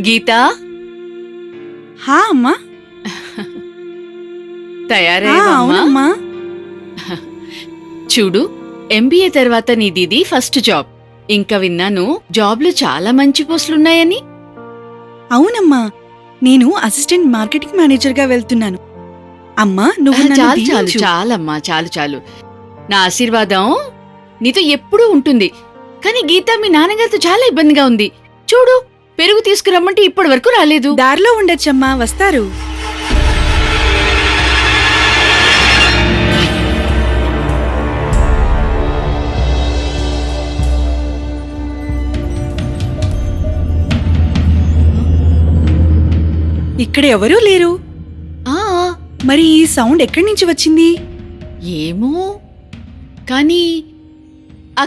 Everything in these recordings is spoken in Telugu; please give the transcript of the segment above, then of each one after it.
గీతా హా అమ్మా. తయారయ్యావమ్మా? చూడు, ఎంబీఏ తర్వాత నీదిది ఫస్ట్ జాబ్. ఇంకా విన్నాను జాబ్లో చాలా మంచి పోస్టులున్నాయని. అవునమ్మా, నేను అసిస్టెంట్ మార్కెటింగ్ మేనేజర్ గా వెళ్తున్నాను. అమ్మా నువ్వు నన్ను చాలు చాలు దీవించు. చాలమ్మా, చాలు చాలు. నా ఆశీర్వాదం నీతో ఎప్పుడూ ఉంటుంది. కానీ గీత మీ నాన్నగారితో చాలా ఇబ్బందిగా ఉంది. చూడు, పెరుగు తీసుకురమ్మంటే ఇప్పటి వరకు రాలేదు. దారిలో ఉండొచ్చమ్మా, వస్తారు. ఇక్కడ ఎవరూ లేరు. ఆ మరి ఈ సౌండ్ ఎక్కడి నుంచి వచ్చింది? ఏమో, కానీ ఆ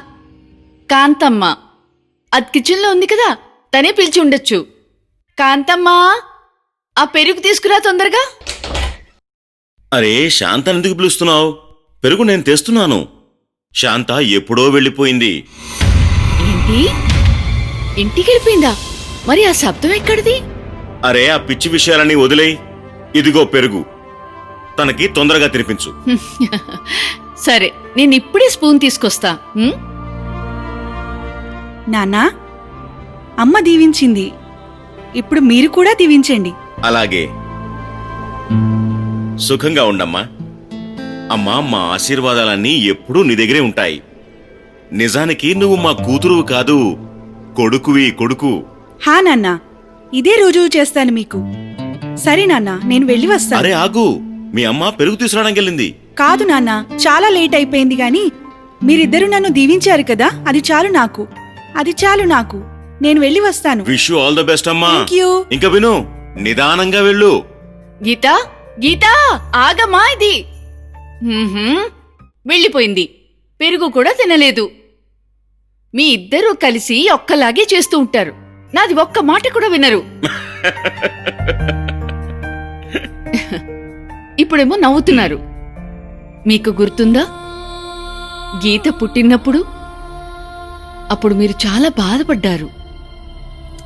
కాంతమ్మ అది కిచెన్లో ఉంది కదా, తనే పిలిచి ఉండొచ్చు. కాంతమ్మా, ఆ పెరుగు తీసుకురా తొందరగా. అరే శాంత ఎందుకు పిలుస్తున్నావు? పెరుగు నేను తెస్తున్నాను. శాంత ఎప్పుడో వెళ్ళిపోయింది. ఏంటి, ఇంటికి వెళ్ళిపోయిందా? మరి ఆ శబ్దం ఎక్కడిది? అరే ఆ పిచ్చి విషయాలని వదిలేయ్. ఇదిగో పెరుగు, తనకి తొందరగా తినిపించు. సరే, నేను ఇప్పుడే స్పూన్ తీసుకొస్తా. నాన్నా, అమ్మ దీవించింది, ఇప్పుడు మీరు కూడా దీవించండి. అలాగే. సుఖంగా ఉండమ్మా. అమ్మా, మా ఆశీర్వాదాలన్నీ ఎప్పుడూ నీ దగ్గరే ఉంటాయి. నిజానికి నువ్వు మా కూతురువు కాదు, కొడుకువి, కొడుకు. హా నాన్నా, ఇదే రుజువు చేస్తాను మీకు. సరే నాన్నా, నేను వెళ్ళి వస్తాను. అరే ఆగు, మీ అమ్మ పెరుగు తీసుకురావడానికి వెళ్ళింది. కాదు నాన్నా, చాలా లేట్ అయిపోయింది గాని మీరిద్దరూ నన్ను దీవించారు కదా, అది చాలు నాకు, అది చాలు నాకు. నేను వెళ్ళి వస్తాను. Wish you all the best అమ్మా. Thank you. ఇంకా విను, నిదానంగా వెళ్ళు. గీతా, గీతా, ఆగమ్మా. ఇది వెళ్ళిపోయింది. పెరుగు కూడా తినలేదు. మీ ఇద్దరూ కలిసి ఒక్కలాగే చేస్తూ ఉంటారు. నాది ఒక్క మాట కూడా వినరు. ఇప్పుడేమో నవ్వుతున్నారు. మీకు గుర్తుందా, గీత పుట్టినప్పుడు అప్పుడు మీరు చాలా బాధపడ్డారు.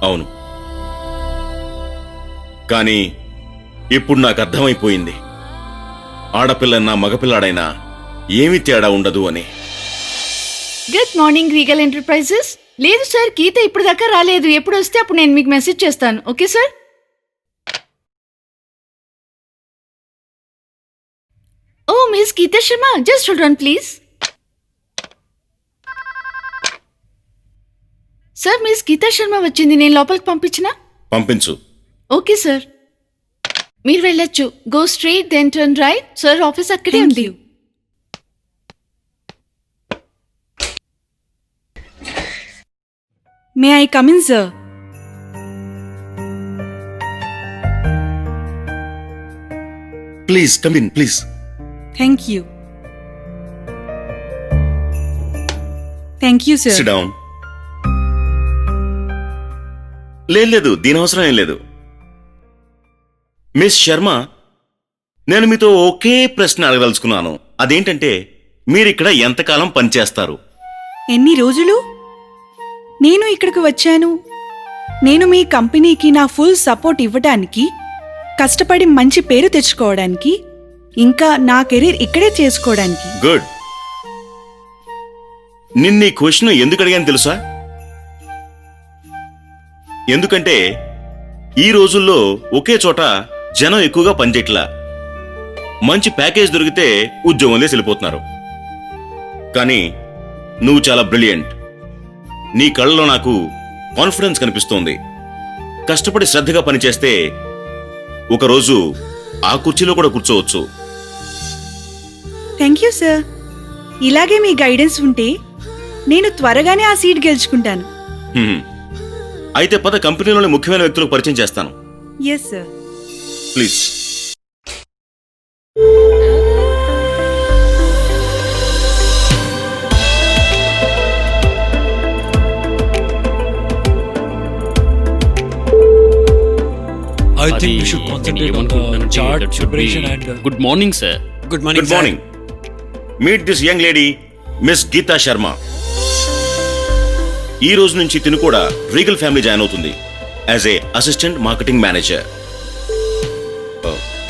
అవును, కానీ ఇప్పుడు నాకు అర్థమైపోయింది, ఆడపిల్లన్నా మగపిల్లాడైనా ఏమీ తేడా ఉండదు అని. Good morning Regal enterprises. లేదు సార్, గీత ఇప్పుడు దాకా రాలేదు. ఎప్పుడు వస్తే అప్పుడు నేను మీకు మెసేజ్ చేస్తాను. Okay sir? Oh miss Geeta Sharma, just hold on please. Sir, miss Geeta Sharma వచ్చింది. నేను లోపలికి పంపించినా? పంపించు. ఓకే సార్, మీరు వెళ్ళొచ్చు. Go straight, then turn right. Sir office అక్కడే Thank ఉంది. you. May I come in sir? Please come in, please. Thank you. Thank you sir. Sit down. లేదు, దీని అవసరం ఏం లేదు. మిస్ శర్మ, నేను మీతో ఒకే ప్రశ్న అడగదలుచుకున్నాను. అదేంటంటే, మీరిక్కడ ఎంతకాలం పనిచేస్తారు? ఎన్ని రోజులు? నేను ఇక్కడికి వచ్చాను. నేను మీ కంపెనీకి నా ఫుల్ సపోర్ట్ ఇవ్వడానికి, కష్టపడి మంచి పేరు తెచ్చుకోవడానికి, ఇంకా నా కెరీర్ ఇక్కడే చేసుకోవడానికి. గుడ్. నిన్న ఈ క్వశ్చన్ ఎందుకు అడిగాను తెలుసా? ఎందుకంటే ఈ రోజుల్లో ఒకే చోట జనం ఎక్కువగా పనిచేయట్లా. మంచి ప్యాకేజ్ దొరికితే ఉద్యోగంలో వెళ్ళిపోతున్నారు. కానీ నువ్వు చాలా బ్రిలియంట్. నీ కళ్ళలో నాకు కాన్ఫిడెన్స్ కనిపిస్తోంది. కష్టపడి శ్రద్ధగా పనిచేస్తే ఒకరోజు ఆ కుర్చీలో కూడా కూర్చోవచ్చు. Thank you sir. ఇలాగే మీ గైడెన్స్ ఉంటే నేను త్వరగానే ఆ సీట్ గెలుచుకుంటాను. అయితే పద, కంపెనీలోని ముఖ్యమైన వ్యక్తులకు పరిచయం చేస్తాను. Yes sir. Please. I think we should concentrate on the chart preparation and Good morning, sir. good morning. Good morning. Meet this young lady, miss Geeta Sharma. ఈ రోజు నుంచి తిను కూడా రీగల్ ఫ్యామిలీ జాయిన్ అవుతుంది. As a assistant marketing manager.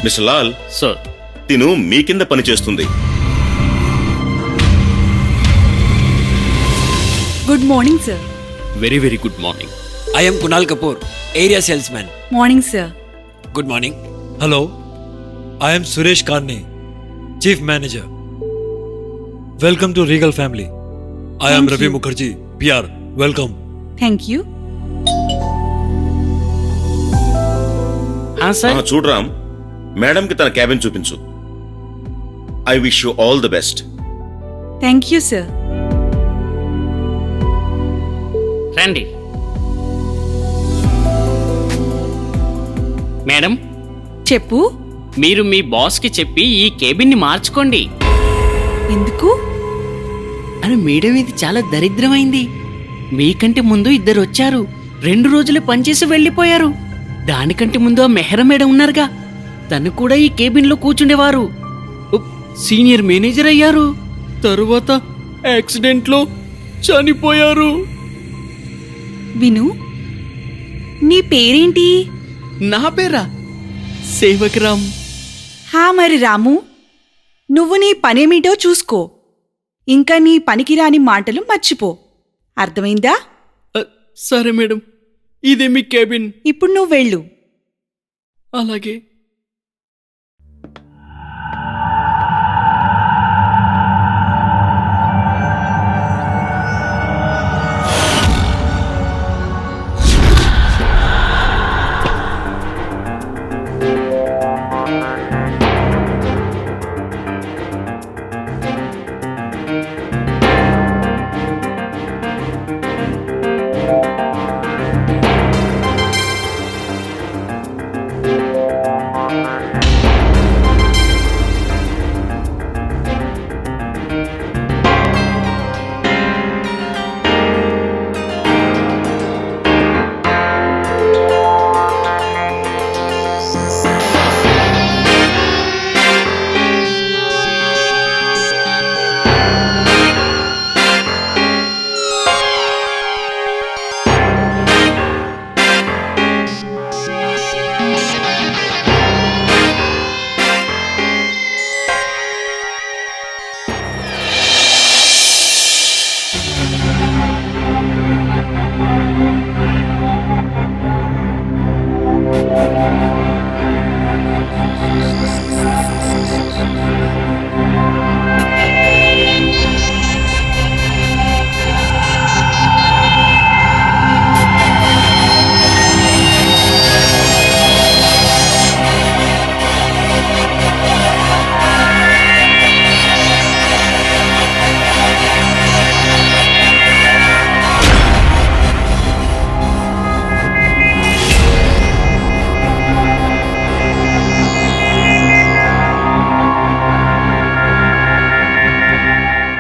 Mister Lal, sir. తిను మీ కింద పనిచేస్తుంది. Good morning sir. Very very good morning. I am Kunal Kapoor, area salesman. Morning sir. Good morning. Hello. I am Suresh Karne, chief manager. Welcome to Regal family. I am Thank Ravi you. Mukherjee, PR. Welcome. Thank you. Sir. చూడరామ్, మేడంకి తన క్యాబిన్ చూపించు. I wish you all the best. Thank you sir. రండి మేడం. చెప్పు. మీరు మీ బాస్కి చెప్పి ఈ కేబిన్ని మార్చుకోండి. ఎందుకు? అని మేడం, ఇది చాలా దరిద్రమైంది. మీకంటే ముందు ఇద్దరు వచ్చారు, 2 రోజులు పనిచేసి వెళ్ళిపోయారు. దానికంటే ముందు ఆ మెహర మేడం ఉన్నారుగా, తను కూడా ఈ కేబిన్లో కూర్చుండేవారు. సీనియర్ మేనేజర్ అయ్యారు, తరువాత యాక్సిడెంట్లో చనిపోయారు. విను, నీ పేరేంటి? నా పేరా? సేవకరామ్. మరి రాము, నువ్వు నీ పనేమిటో చూసుకో. ఇంకా నీ పనికిరాని మాటలు మర్చిపో. అర్థమైందా? సరే మేడం, ఇదే మీ కేబిన్. ఇప్పుడు నువ్వు వెళ్ళు. అలాగే.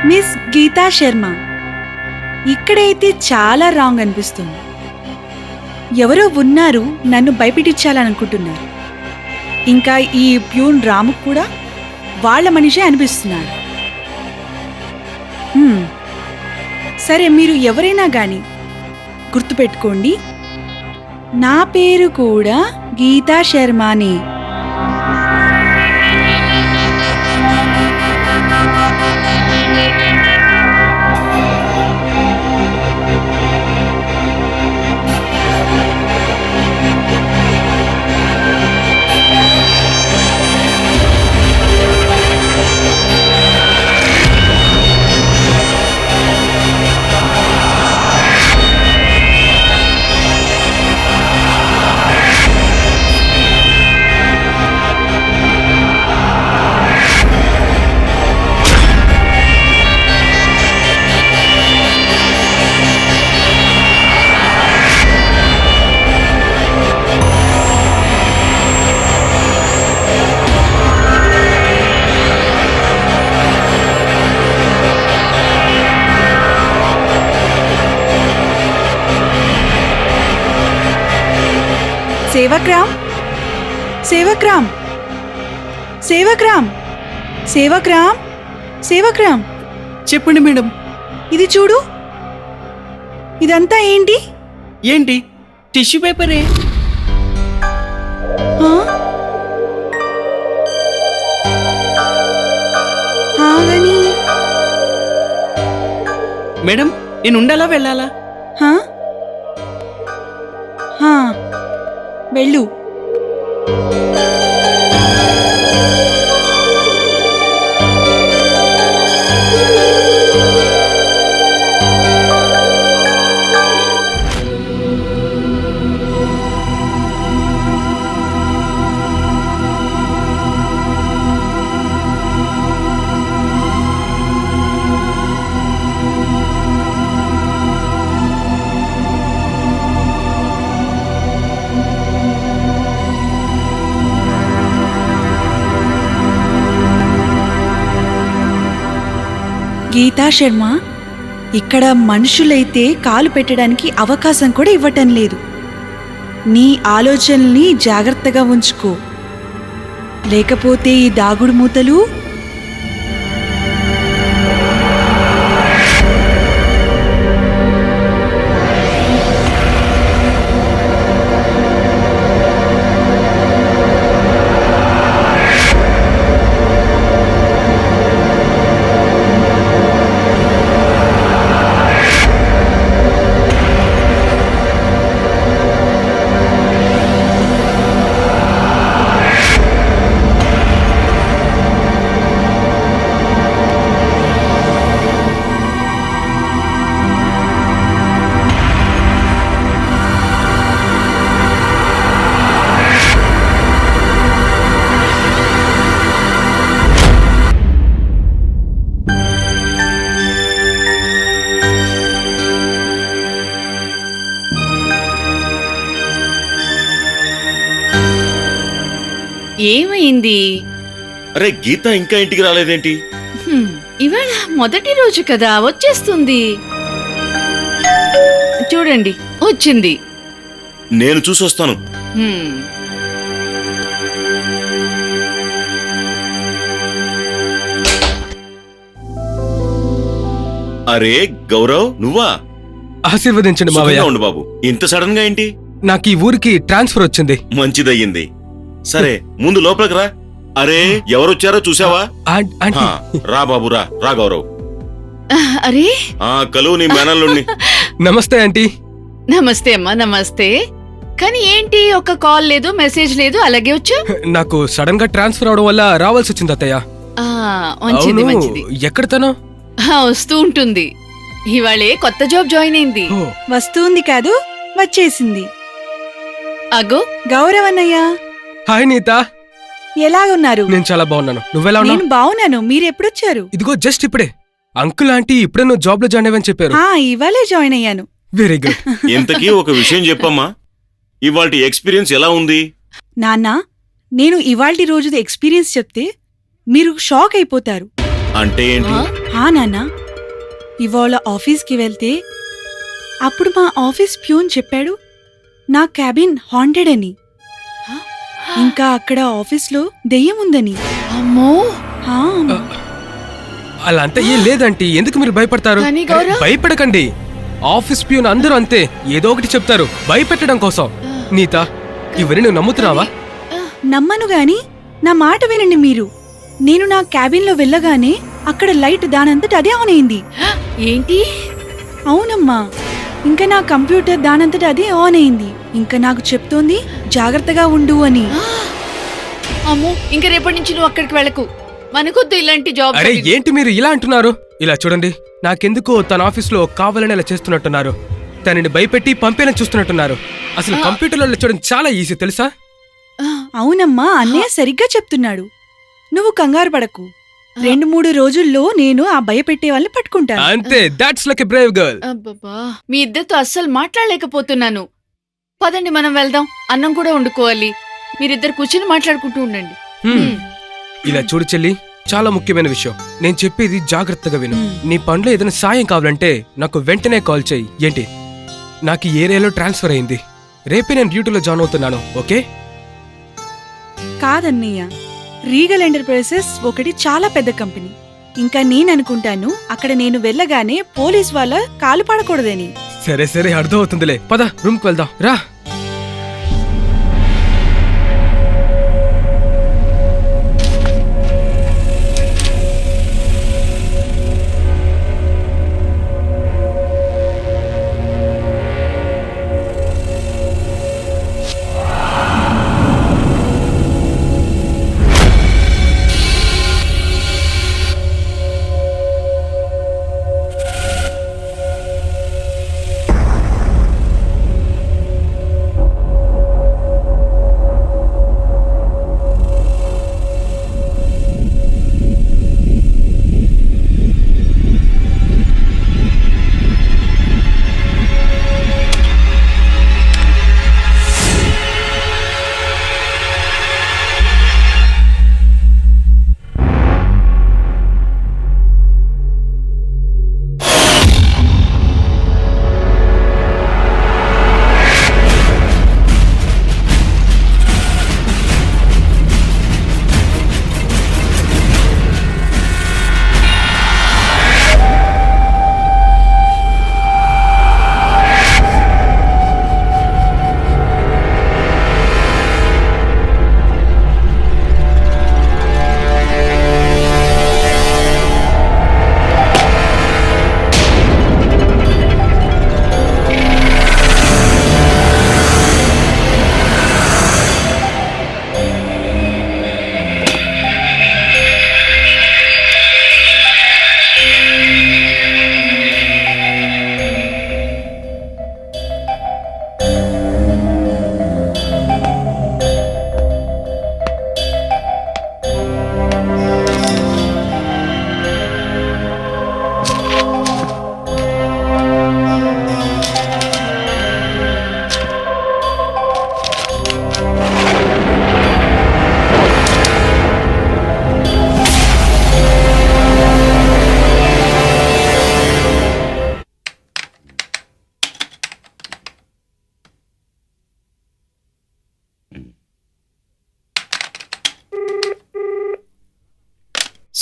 మిస్ గీతా శర్మ, ఇక్కడైతే చాలా రాంగ్ అనిపిస్తుంది. ఎవరో ఉన్నారు నన్ను భయపెట్టించాలనుకుంటున్నారు. ఇంకా ఈ ప్యూన్ రాము కూడా వాళ్ళ మనిషే అనిపిస్తున్నాడు. సరే, మీరు ఎవరైనా కానీ గుర్తుపెట్టుకోండి, నా పేరు కూడా గీతా శర్మనే. సేవక్రామ్, సేవక్రామ్, సేవక్రామ్, సేవక్రామ్, సేవక్రామ్. చెప్పండి మేడం. ఇది చూడు. ఇదంతా ఏంటి? ఏంటి? టిష్యూ పేపరే. హా? ఆగని. మేడం, నేను ఉండాలా వెళ్ళాలా? హా? హా. వెళ్ళు. గీతా శర్మ, ఇక్కడ మనుషులైతే కాలు పెట్టడానికి అవకాశం కూడా ఇవ్వటం లేదు. నీ ఆలోచనల్ని జాగ్రత్తగా ఉంచుకో, లేకపోతే ఈ దాగుడు మూతలు. ఏమైంది? అరే గీత ఇంకా ఇంటికి రాలేదేంటి? ఇవాళ మొదటి రోజు కదా, వచ్చేస్తుంది. చూడండి, వచ్చింది. నేను చూసొస్తాను. హ్మ్. అరే గౌరవ్, నువ్వా? ఆశీర్వదించండి మావయ్య. సుఖంగా ఉండు బాబు. ఇంత సడన్ గా ఏంటి? నాకు ఈ ఊరికి ట్రాన్స్ఫర్ వచ్చింది. మంచిదయ్యింది. సరే ముందు లోపలికి రా. అరే ఎవరొచ్చారో చూసావా? ఆంటీ, హా, రా బాబు, రా రా గౌరవ్. అరే కలువు నీ మేనల్లుణ్ణి. నమస్తే ఆంటీ. నమస్తే అమ్మా, నమస్తే. కానీ ఏంటి, ఒక కాల్ లేదు, మెసేజ్ లేదు, అలాగే వచ్చా? నాకు సడన్ గా ట్రాన్స్ఫర్ అవడం వల్ల రావాల్సి వచ్చింది అత్తయ్య. మంచిది మంచిది. ఎక్కడ తను? వస్తూ ఉంటుంది. ఇవాళే కొత్త జాబ్ జాయిన్ అయింది. ఓ, వస్తుంది కాదు, వచ్చేసింది. అగో గౌరవన్నయ్య, హాయ్ నీత. ఎలాగున్నారు? నేను చాలా బాగున్నాను. నువ్వెలా ఉన్నావు? నేను బాగున్నాను. మీరెప్పుడొచ్చారు? ఇదిగో జస్ట్ ఇప్పుడే. అంకుల్ ఆంటీ ఇప్పుడే నువ్వు జాబ్ లో జాయిన్ అయ్యని చెప్పారు. ఇవాళే జాయిన్ అయ్యాను. Very good. ఇంతకీ ఒక విషయం చెప్పమ్మా, ఇవాల్టి ఎక్స్పీరియన్స్ ఎలా ఉంది? నాన్నా, నేను ఇవాల్టి రోజుది ఎక్స్పీరియన్స్ చెప్తే మీరు షాక్ అయిపోతారు. అంటే ఏంటి? నాన్నా, ఇవాళ ఆఫీస్కి వెళ్తే అప్పుడు మా ఆఫీస్ ప్యూన్ చెప్పాడు నా క్యాబిన్ హాంటెడ్ అని, ఇంకా అక్కడ ఆఫీస్లో దెయ్యం ఉందని. అమ్మో, హా, అలా అంతా ఏం లేదంటీ, ఎందుకు మీరు భయపడతారు? కానీ గౌరవ్- భయపడకండి. ఆఫీస్ ప్యూన్ అందరూ అంతే, ఏదో ఒకటి చెప్తారు భయపెట్టడం కోసం. నీత, ఇవన్నీ నువ్వు నమ్ముతున్నావా? నమ్మను గాని నా మాట వినండి మీరు. నేను నా క్యాబిన్లో వెళ్ళగానే అక్కడ లైట్ దానంతట అదే ఆన్ అయింది. ఏంటి? అవునమ్మా, ఇంకా నా కంప్యూటర్ దానంతట అదే ఆన్ అయింది. ఇంకా నాకు చెప్తోంది జాగ్రత్తగా ఉండు అని. అమ్మో, ఇంక రేపటి నుంచి నువ్వు అక్కడికి వెళ్ళకు. మనకొద్దు ఇలాంటి జాబ్. అరే ఏంటి మీరు ఇలా అంటున్నారు? ఇలా చూడండి, నాకెందుకో తన ఆఫీస్లో కావాలని అలా చేస్తున్నట్టున్నారు. తనని భయపెట్టి పంపేలా చూస్తున్నట్టున్నారు. అసలు కంప్యూటర్లో చూడడం చాలా ఈజీ తెలుసా? అవునమ్మా, అన్నయ్య సరిగ్గా చెప్తున్నాడు. నువ్వు కంగారు పడకు. 2-3 రోజుల్లో నేను ఆ భయపెట్టే వాళ్ళని పట్టుకుంటాను. అంతే, that's like a Brave girl. అబ్బబ్బా, మీ ఇద్దరితో అస్సలు మాట్లాడలేకపోతున్నాను. పదండి మనం వెళ్దాం, అన్నం కూడా వండుకోవాలి. మీరిద్దరు కూర్చుని మాట్లాడుకుంటూ ఉండండి. ఇలా చూడు చెల్లి, చాలా ముఖ్యమైన విషయం. నేను చెప్పేది జాగ్రత్తగా విను. నీ పనిలో ఏదైనా సాయం కావాలంటే నాకు వెంటనే కాల్ చేయి. ఏంటి, నాకు ఈ ఏరియాలో ట్రాన్స్ఫర్ అయింది. రేపే నేను డ్యూటీలో జాయిన్ అవుతున్నాను. ఓకే? కాదన్నయ్య, రీగల్ ఎంటర్ప్రైజెస్ ఒకటి చాలా పెద్ద కంపెనీ. ఇంకా నేననుకుంటాను అక్కడ నేను వెళ్ళగానే పోలీస్ వాళ్ళ కాలు పడకూడదని. సరే సరే, అర్థం అవుతుందిలే. పద రూమ్కి వెళ్దాం రా.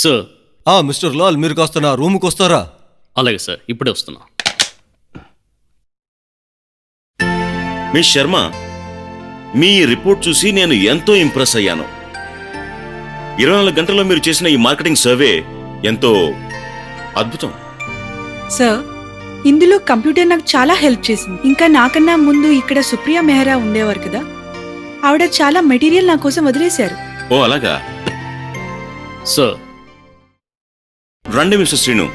సార్. మిస్టర్ లాల్, మీరు కాస్త నా రూమ్కి వస్తారా? అలాగే సార్, ఇప్పుడే వస్తున్నా. మిస్ శర్మ, మీ రిపోర్ట్ చూసి నేను ఎంతో ఇంప్రెస్ అయ్యాను. 24 గంటల్లో మీరు చేసిన ఈ మార్కెటింగ్ సర్వే ఎంతో అద్భుతం. సార్, ఇందులో కంప్యూటర్ నాకు చాలా హెల్ప్ చేసింది. ఇంకా నాకన్నా ముందు ఇక్కడ సుప్రియా మెహ్రా ఉండేవారు కదా, ఆవిడ చాలా మెటీరియల్ నా కోసం వదిలేశారు. ఓ అలాగా. సార్. రండి mister Srinu.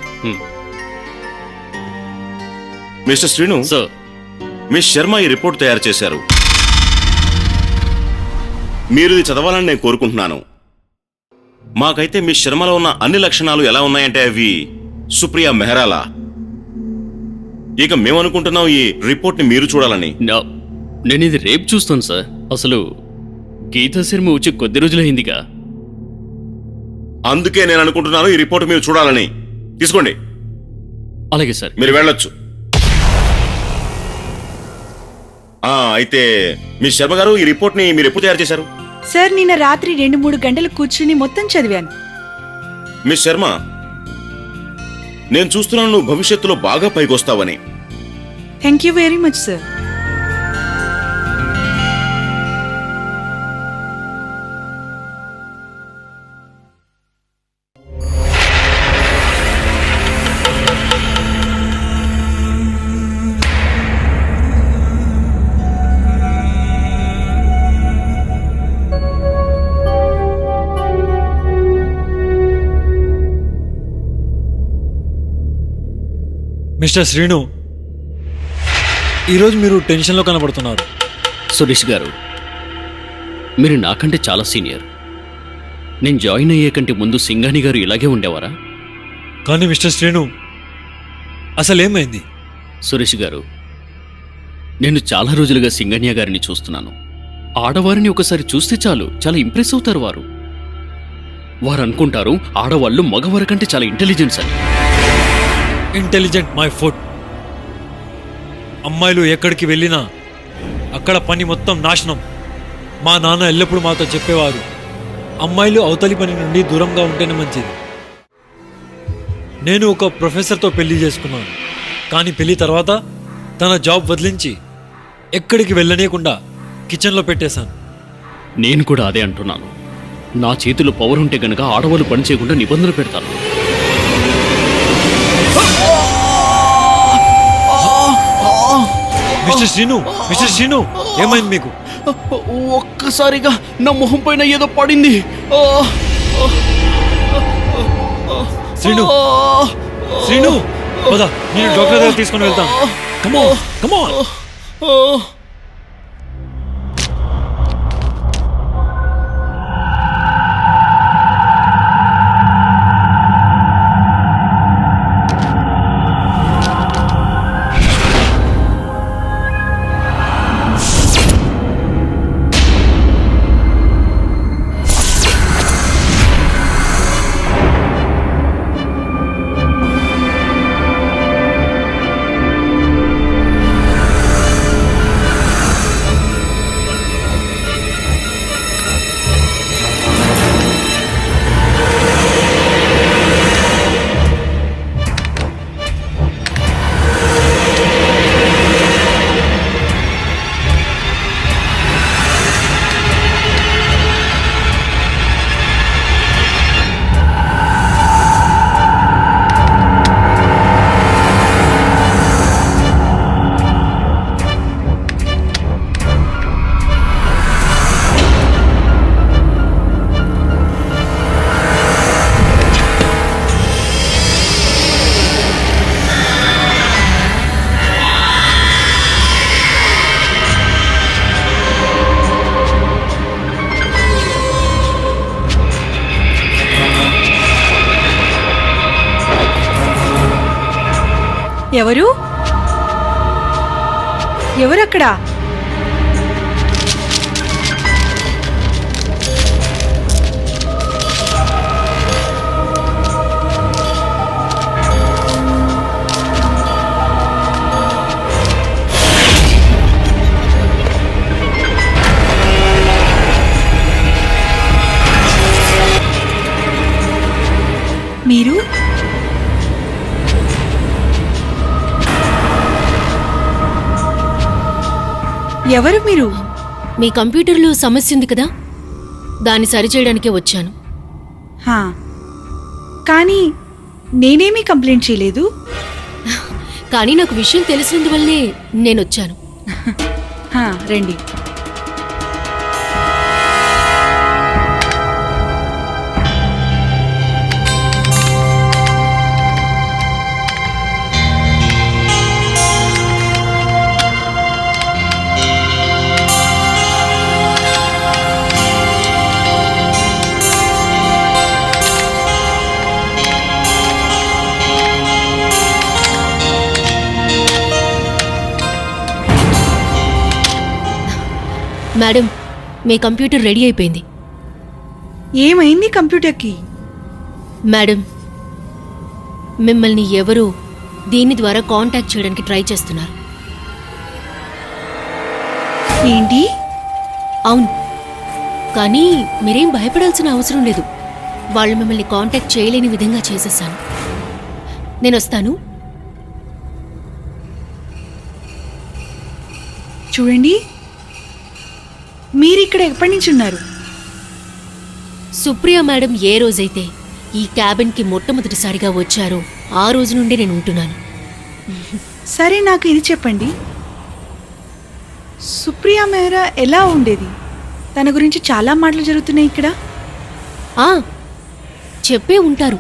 Mister Srinu, sir. Miss Sharma ఈ రిపోర్ట్ తయారు చేశారు. మీరు ఇది చదవాలని నేను కోరుకుంటున్నాను. మాకైతే మిస్ శర్మలో ఉన్న అన్ని లక్షణాలు ఎలా ఉన్నాయంటే అవి సుప్రియా మెహ్రాలా. ఇక మేమనుకుంటున్నాం ఈ రిపోర్ట్ని మీరు చూడాలని. నేను ఇది రేపు చూస్తాను సార్. అసలు గీతా శర్మ వచ్చి కొద్ది రోజులైందిగా. అందుకే నేను అనుకుంటున్నాను ఈ రిపోర్ట్ మీరు చూడాలని. తీసుకోండి. అలాగే సార్. మీరు వెళ్ళొచ్చు. అయితే మిస్ శర్మ గారు, ఈ రిపోర్ట్ని మీరు ఎప్పుడు తయారు చేశారు? సార్, నిన్న రాత్రి 2-3 గంటలు కూర్చుని మొత్తం చదివాను. మిస్ శర్మ, నేను చూస్తున్నాను నువ్వు భవిష్యత్తులో బాగా పైకొస్తావని. Thank you very much sir. Mister Srinu, ఈరోజు మీరు టెన్షన్లో కనబడుతున్నారు. సురేష్ గారు, మీరు నాకంటే చాలా సీనియర్. నేను జాయిన్ అయ్యే కంటే ముందు సింగాని గారు ఇలాగే ఉండేవారా? కానీ మిస్టర్ శ్రీను, అసలేమైంది? సురేష్ గారు, నేను చాలా రోజులుగా సింగన్య గారిని చూస్తున్నాను. ఆడవారిని ఒకసారి చూస్తే చాలు, చాలా ఇంప్రెస్ అవుతారు వారు. వారు అనుకుంటారు ఆడవాళ్ళు మగవారి కంటే చాలా ఇంటెలిజెన్స్ అని. Intelligent my food. అమ్మాయిలు ఎక్కడికి వెళ్ళినా అక్కడ పని మొత్తం నాశనం. మా నాన్న ఎల్లప్పుడూ మాతో చెప్పేవారు, అమ్మాయిలు అవతలి పని నుండి దూరంగా ఉంటేనే మంచిది. నేను ఒక ప్రొఫెసర్తో పెళ్లి చేసుకున్నాను. కానీ పెళ్లి తర్వాత తన జాబ్ వదిలించి ఎక్కడికి వెళ్ళనీయకుండా కిచెన్లో పెట్టేశాను. నేను కూడా అదే అంటున్నాను. నా చేతిలో పవర్ ఉంటే గనక ఆడవాళ్ళు పని చేయకుండా నిబంధనలు పెడతాను. మిస్టర్ శ్రీను, ఏమైంది మీకు? ఒక్కసారిగా నా మొహం పైన ఏదో పడింది. శ్రీను, పద, నేను డాక్టర్ దగ్గర తీసుకొని వెళ్తాను. కమోన్. ఎవరక్కడ? మీరు ఎవరు మీరు? మీ కంప్యూటర్లో సమస్య ఉంది కదా, దాన్ని సరిచేయడానికే వచ్చాను. హా, కానీ నేనేమీ కంప్లైంట్ చేయలేదు. కానీ నాకు విషయం తెలిసినందువల్లే నేనొచ్చాను. హా, రండి. మేడం, మీ కంప్యూటర్ రెడీ అయిపోయింది. ఏమైంది కంప్యూటర్కి? మేడం, మిమ్మల్ని ఎవరో దీని ద్వారా కాంటాక్ట్ చేయడానికి ట్రై చేస్తున్నారు. ఏంటి? అవును, కానీ మీరేం భయపడాల్సిన అవసరం లేదు. వాళ్ళు మిమ్మల్ని కాంటాక్ట్ చేయలేని విధంగా చేసేసాను. నేను వస్తాను. చూడండి, మీరిక్కడ ఎప్పటి నుంచి ఉన్నారు? సుప్రియ మేడం ఏ రోజైతే ఈ క్యాబిన్కి మొట్టమొదటిసారిగా వచ్చారో ఆ రోజు నుండి నేను ఉంటున్నాను. సరే, నాకు ఇది చెప్పండి, సుప్రియ మెహ్రా ఎలా ఉండేది? తన గురించి చాలా మాటలు జరుగుతున్నాయి ఇక్కడ. చెప్పే ఉంటారు,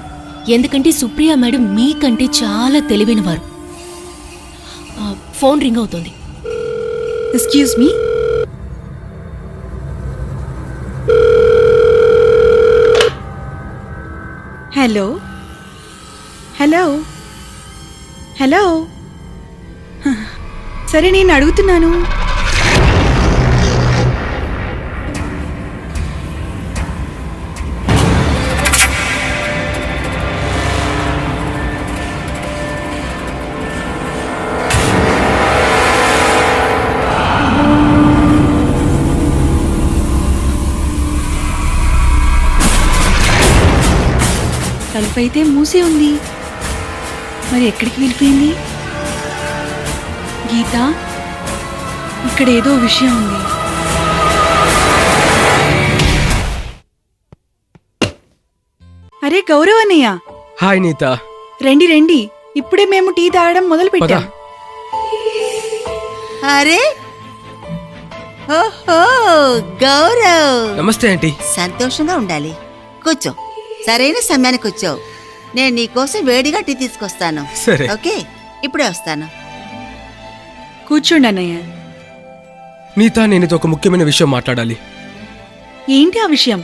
ఎందుకంటే సుప్రియ మేడం మీకంటే చాలా తెలివైనవారు. ఫోన్ రింగ్ అవుతోంది. Excuse me. Hello hello hello. సరే, నేను అడుగుతున్నాను. తలుపైతే మూసి ఉంది, మరి ఎక్కడికి వెళ్ళిపోయింది? గీత, ఇక్కడ ఏదో విషయం ఉంది. అరే గౌరవన్నయ్య. హాయ్ నీత. రండి రండి, ఇప్పుడే మేము టీ తాగడం మొదలు పెట్టాం. అరే, ఓహో గౌరవ్, నమస్తే ఆంటీ. సంతోషంగా ఉండాలి. కూర్చో, సరైన సమయానికి వచ్చావు. నేను నీకోసం వేడిగా టీ తీసుకొస్తాను. సరే. ఓకే, ఇప్పుడే వస్తాను. కూర్చోండి అన్నయ్య. నీత, నేను ఇది ఒక ముఖ్యమైన విషయం మాట్లాడాలి. ఏంటి ఆ విషయం?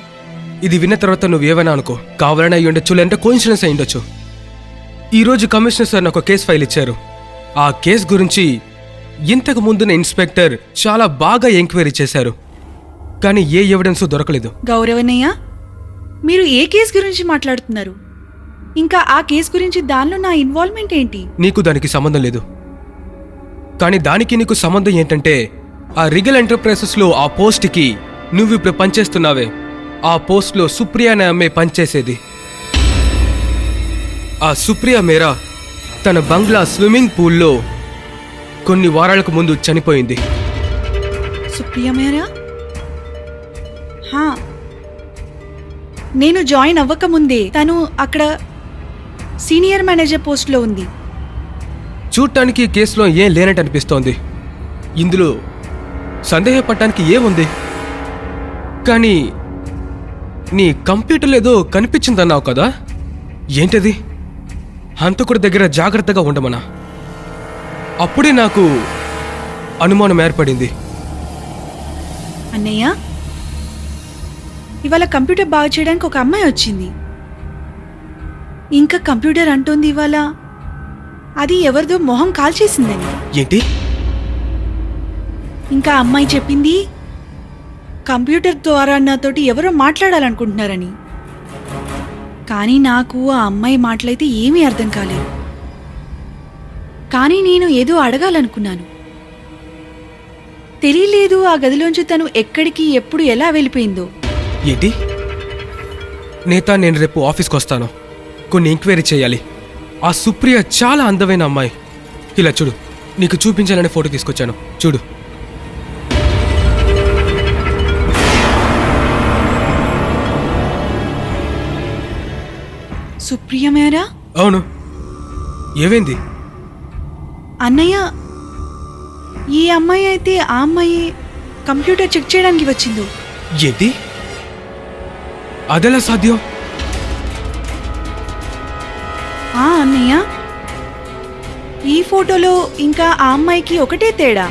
ఇది విన్న తర్వాత నువ్వేమైనా అనుకో, కావాలని అయ్యి ఉండొచ్చు, లేదంటే కోఇన్సిడెన్స్ అయి ఉండొచ్చు. ఈరోజు కమిషనర్ సార్ నాకు కేసు ఫైల్ ఇచ్చారు. ఆ కేసు గురించి ఇంతకు ముందున్న ఇన్స్పెక్టర్ చాలా బాగా ఎంక్వైరీ చేశారు, కానీ ఏ ఎవిడెన్స్ దొరకలేదు. గౌరవన్నయ్య, మీరు ఏ కేసు గురించి మాట్లాడుతున్నారు? ఇంకా ఆ కేసు గురించి దానిలో నా ఇన్వాల్వ్మెంట్ ఏంటి? నీకు దానికి సంబంధం లేదు, కానీ దానికి నీకు సంబంధం ఏంటంటే ఆ రిగల్ ఎంటర్ప్రైజెస్లో ఆ పోస్ట్కి నువ్వు ఇప్పుడు పనిచేస్తున్నావే, ఆ పోస్ట్లో సుప్రియ అనే అమ్మాయి పనిచేసేది. ఆ సుప్రియ మేరా తన బంగ్లా స్విమ్మింగ్ పూల్లో కొన్ని వారాలకు ముందు చనిపోయింది. సుప్రియ మేరా? హా, నేను జాయిన్ అవ్వకముందే తను అక్కడ సీనియర్ మేనేజర్ పోస్ట్లో ఉంది. చూడటానికి ఈ కేసులో ఏం లేనట్టు అనిపిస్తోంది. ఇందులో సందేహపడటానికి ఏముంది? కానీ నీ కంప్యూటర్లో ఏదో కనిపించిందన్నావు కదా, ఏంటది? హంతకుడి దగ్గర జాగ్రత్తగా ఉండమనా? అప్పుడే నాకు అనుమానం ఏర్పడింది. అన్నయ్య, ఇవాళ కంప్యూటర్ బాగు చేయడానికి ఒక అమ్మాయి వచ్చింది. ఇంకా కంప్యూటర్ అంటోంది ఇవాళ అది ఎవరిదో మొహం కాల్చేసిందని. ఏంటి? ఇంకా అమ్మాయి చెప్పింది కంప్యూటర్ ద్వారా నాతోటి ఎవరో మాట్లాడాలనుకుంటున్నారని. కానీ నాకు ఆ అమ్మాయి మాటలైతే ఏమీ అర్థం కాలేదు. కానీ నేను ఏదో అడగాలనుకున్నాను. తెలియలేదు ఆ గదిలోంచి తను ఎక్కడికి ఎప్పుడు ఎలా వెళ్ళిపోయిందో. ఏంటి? నేత, నేను రేపు ఆఫీస్కి వస్తాను. కొన్ని ఎంక్వైరీ చేయాలి. ఆ సుప్రియ చాలా అందమైన అమ్మాయి. ఇలా చూడు, నీకు చూపించాలనే ఫోటో తీసుకొచ్చాను, చూడు. సుప్రియ మేరా? అవును, ఏమైంది? అన్నయ్య, ఈ అమ్మాయి అయితే ఆ అమ్మాయి కంప్యూటర్ చెక్ చేయడానికి వచ్చిందో. ఏంటి? అదెలా సాధ్యం? అన్నయ్య, ఈ ఫోటోలో ఇంకా ఆ అమ్మాయికి ఒకటే తేడా.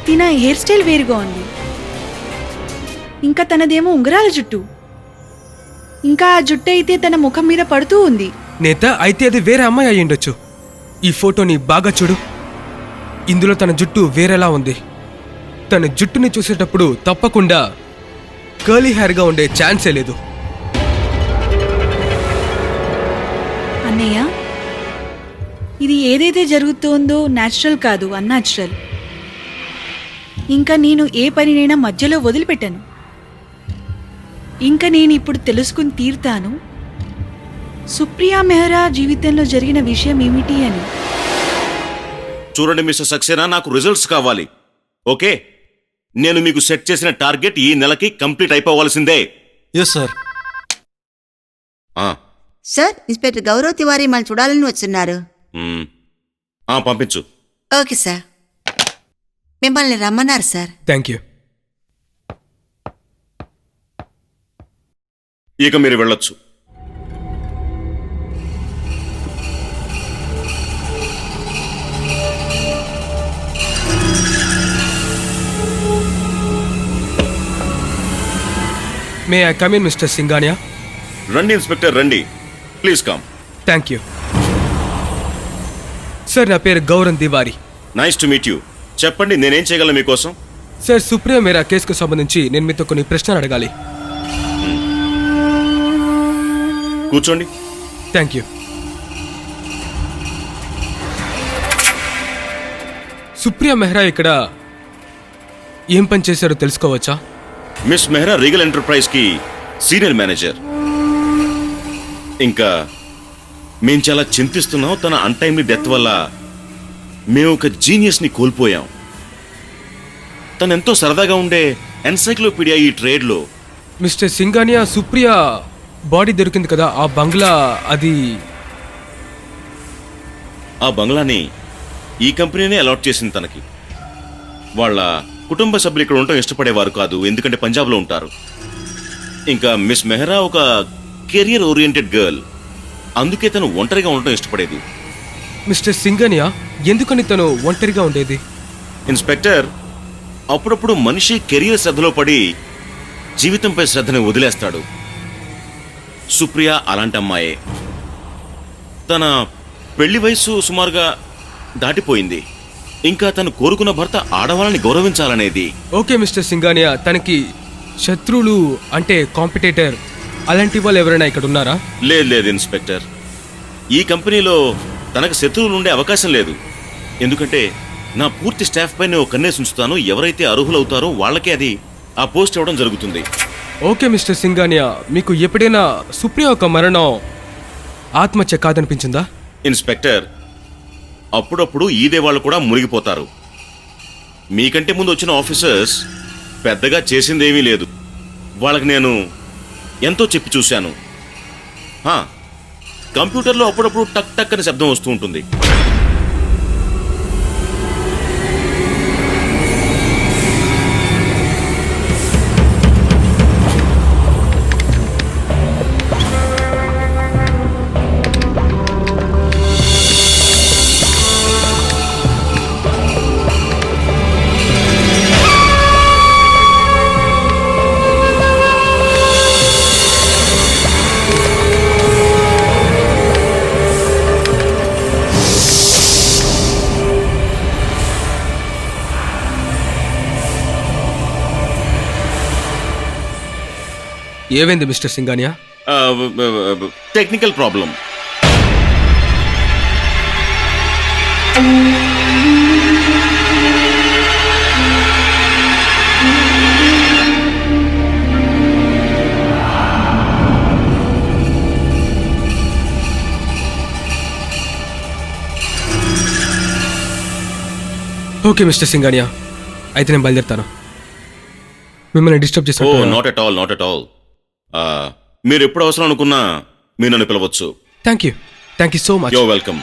తిన హెయిర్ స్టైల్ వేరుగా ఉంది, ఇంకా తనదేమో ఉంగరాల జుట్టు. ఇంకా ఆ జుట్టు అయితే తన ముఖం మీద పడుతూ ఉంది. నేత, అయితే అది వేరే అమ్మాయి అయ్యుండొచ్చు. ఈ ఫోటోని బాగా చూడు, ఇందులో తన జుట్టు వేరేలా ఉంది. తన జుట్టుని చూసేటప్పుడు తప్పకుండా కర్లీ హెయిర్గా ఉండే ఛాన్సే లేదు. అన్నయ్య, ఇది ఏదైతే జరుగుతోందో న్యాచురల్ కాదు, అన్యాచురల్. ఇంకా నేను ఏ పనినైనా మధ్యలో వదిలిపెట్టాను. ఇంకా నేను ఇప్పుడు తెలుసుకుని తీరుతాను సుప్రియా మెహ్రా జీవితంలో జరిగిన విషయం ఏమిటి అని. చూడండి మిస్టర్ సక్సేనా, నాకు రిజల్ట్స్ కావాలి. ఓకే, నేను మీకు సెట్ చేసిన టార్గెట్ ఈ నెలకి కంప్లీట్ అయిపోవాల్సిందే. Yes sir. Sir, inspector Gaurav Tiwari మనం చూడాలని వచ్చున్నారు. పంపించు. ఓకే సార్, మిమ్మల్ని రమ్మన్నారు సార్. Thank you. ఇక మీరు వెళ్ళొచ్చు. మే I come in mister Singhania? రండి ఇన్స్పెక్టర్, రండి. Please come. Thank you sir. నా పేరు Gaurav Tiwari. Nice to meet you. చెప్పండి, నేనేం చేయగలను మీకోసం? సార్, సుప్రియ మేరా కేసుకు సంబంధించి నేను మీతో కొన్ని ప్రశ్నలు అడగాలి. కూర్చోండి. Thank you. సుప్రియ మెహ్రా ఇక్కడ ఏం పని చేశారో తెలుసుకోవచ్చా? మిస్ మెహ్రా రీగల్ ఎంటర్ప్రైజ్ కి సీనియర్ మేనేజర్. ఇంకా మేం చాలా చింతిస్తున్నాం. తన అన్టైమ్లీ డెత్ వల్ల మేము ఒక జీనియస్ ని కోల్పోయాం. తనెంతో సరదాగా ఉండే ఎన్సైక్లోపీడియా ఈ ట్రేడ్ లో. మిస్టర్ సింగానియా, సుప్రియ బాడీ దొరికింది కదా, ఆ బంగ్లా, అది ఆ బంగ్లాని ఈ కంపెనీనే అలాట్ చేసింది తనకి. వాళ్ళ కుటుంబ సభ్యులు ఇక్కడ ఉండటం ఇష్టపడేవారు కాదు, ఎందుకంటే పంజాబ్లో ఉంటారు. ఇంకా మిస్ మెహ్రా ఒక కెరియర్ ఓరియంటెడ్ గర్ల్, అందుకే తను ఒంటరిగా ఉండటం ఇష్టపడేది. మిస్టర్ సింగానియా, ఎందుకని తను ఒంటరిగా ఉండేది? ఇన్స్పెక్టర్, అప్పుడప్పుడు మనిషి కెరియర్ శ్రద్ధలో పడి జీవితంపై శ్రద్ధని వదిలేస్తాడు. సుప్రియ అలాంటి అమ్మాయే. తన పెళ్లి వయసు సుమారుగా దాటిపోయింది. ఇంకా తను కోరుకున్న భర్త ఆడవాళ్ళని గౌరవించాలనేది. ఓకే మిస్టర్ సింగానియా, తనకి శత్రువులు అంటే కాంపిటేటర్ అలాంటి వాళ్ళు ఎవరైనా ఇక్కడ ఉన్నారా? లేదు లేదు ఇన్స్పెక్టర్, ఈ కంపెనీలో తనకు శత్రువులు ఉండే అవకాశం లేదు. ఎందుకంటే నా పూర్తి స్టాఫ్ పైన ఒక కన్నేసి ఉంచుతాను. ఎవరైతే అర్హులవుతారో వాళ్ళకే అది ఆ పోస్ట్ ఇవ్వడం జరుగుతుంది. ఓకే మిస్టర్ సింగానియా, మీకు ఎప్పుడైనా సుప్రియ ఒక మరణం ఆత్మహత్య కాదనిపించిందా? ఇన్స్పెక్టర్, అప్పుడప్పుడు ఈదే వాళ్ళు కూడా మునిగిపోతారు. మీకంటే ముందు వచ్చిన ఆఫీసర్స్ పెద్దగా చేసిందేమీ లేదు. వాళ్ళకి నేను ఎంతో చెప్పి చూశాను. కంప్యూటర్లో అప్పుడప్పుడు టక్ టక్ అని శబ్దం వస్తూ ఉంటుంది. ఏమైంది mister Singhania? Technical problem. Okay mister Singhania, అయితే నేను బయలుదేరుతాను. మిమ్మల్ని డిస్టర్బ్ ఓ చేస్తాను. Not at all, not at all. మీరు ఎప్పుడు అవసరం అనుకున్నా మీరు నన్ను పిలవచ్చు. Thank you so much. Yo welcome.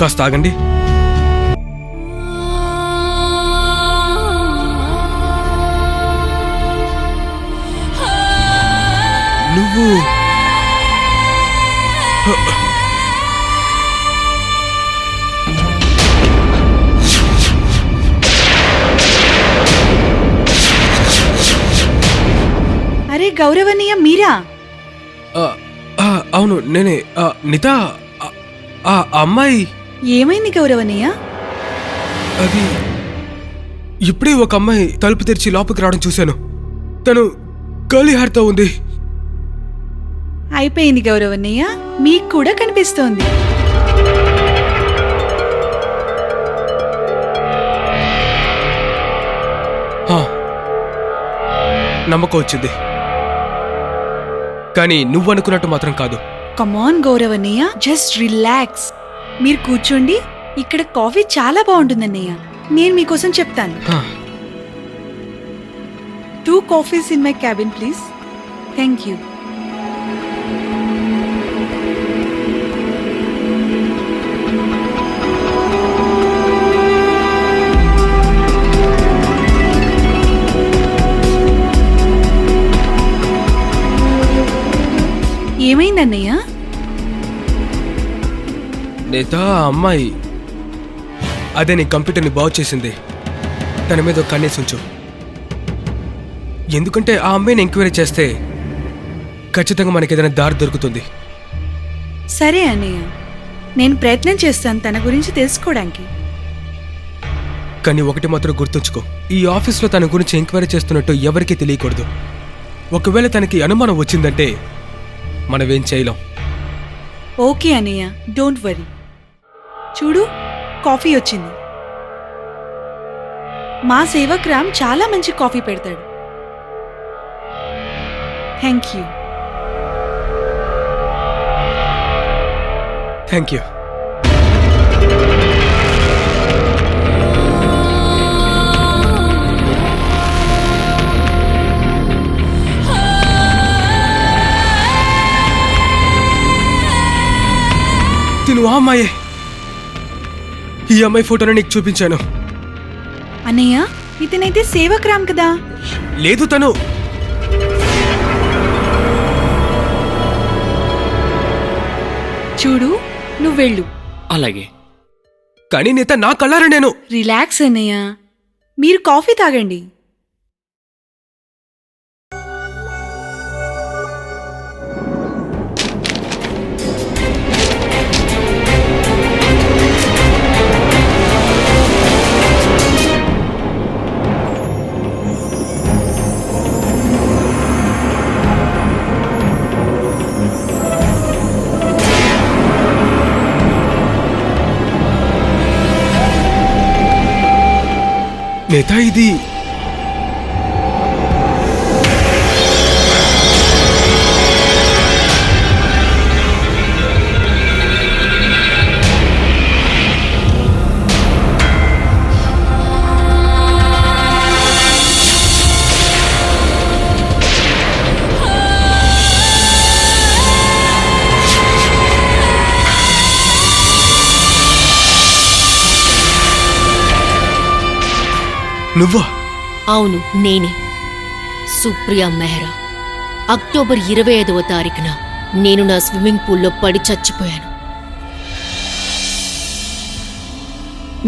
కాస్త ఆగండి. నువ్వు అరే గౌరవనీయ మీరా? అవును నేనే. నితా, ఆ అమ్మాయి. ఏమైంది గౌరవనీయ? అది ఇప్పుడే ఒక అమ్మాయి తలుపు తెరిచి లోపలికి రావడం చూశాను. తను కర్లీ హెయిర్తో ఉంది. అయిపోయింది గౌరవనీయ, మీకు కూడా కనిపిస్తోంది. నమ్మకం వచ్చింది, కానీ నువ్వు అనుకున్నట్టు మాత్రం కాదు. కమాన్ గౌరవనీయ, జస్ట్ రిలాక్స్. మీరు కూర్చోండి, ఇక్కడ కాఫీ చాలా బాగుంటుందన్నయ్య. నేను మీకోసం చెప్తాను. 2 coffees in my cabin, please. Thank you. ఏమైందన్నయ్య? నేతా అమ్మాయి అదే నీ కంప్యూటర్ని బాగు చేసింది. తన మీద ఒక కన్నేసి ఉంచు. ఎందుకంటే ఆ అమ్మాయిని ఎంక్వైరీ చేస్తే ఖచ్చితంగా మనకి ఏదైనా దారి దొరుకుతుంది. సరే అన్నయ్య, నేను ప్రయత్నం చేస్తాను తన గురించి తెలుసుకోవడానికి. కానీ ఒకటి మాత్రం గుర్తుంచుకో, ఈ ఆఫీస్లో తన గురించి ఎంక్వైరీ చేస్తున్నట్టు ఎవరికీ తెలియకూడదు. ఒకవేళ తనకి అనుమానం వచ్చిందంటే మనమేం చేయలేం. ఓకే అన్నయ్య, డోంట్ వరీ. చూడు, కాఫీ వచ్చింది. మా సేవక్ రామ్ చాలా మంచి కాఫీ పెడతాడు. Thank you. Thank you. తిను ఆ అమ్మాయే. ఈ అమ్మాయి ఫోటోని నీకు చూపించాను. అన్నయ్య, ఇతనైతే సేవక్ రామ్ కదా? లేదు, తను చూడు, నువ్వు వెళ్ళు. అలాగే. కానీ నేత నా కళ్ళారా నేను. రిలాక్స్ అన్నయ్య, మీరు కాఫీ తాగండి. నేత ఇది నువ్వా? అవును, నేనే సుప్రియా మెహ్రా. అక్టోబర్ 25వ తారీఖున నేను నా స్విమ్మింగ్ పూల్లో పడి చచ్చిపోయాను.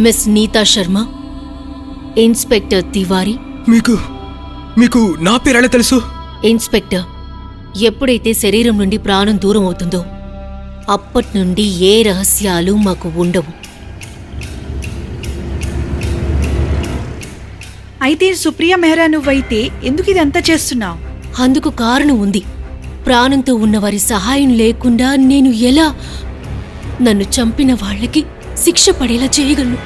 Miss Neeta Sharma, inspector Tiwari. మీకు నా పేరు ఎలా తెలుసు? ఇన్స్పెక్టర్, ఎప్పుడైతే శరీరం నుండి ప్రాణం దూరం అవుతుందో అప్పటి నుండి ఏ రహస్యాలు మాకు ఉండవు. అయితే సుప్రియ మెహ్రా నువ్వైతే ఎందుకు ఇదంతా చేస్తున్నావు? అందుకు కారణం ఉంది. ప్రాణంతో ఉన్న వారి సహాయం లేకుండా నేను ఎలా నన్ను చంపిన వాళ్ళకి శిక్ష పడేలా చేయగలను?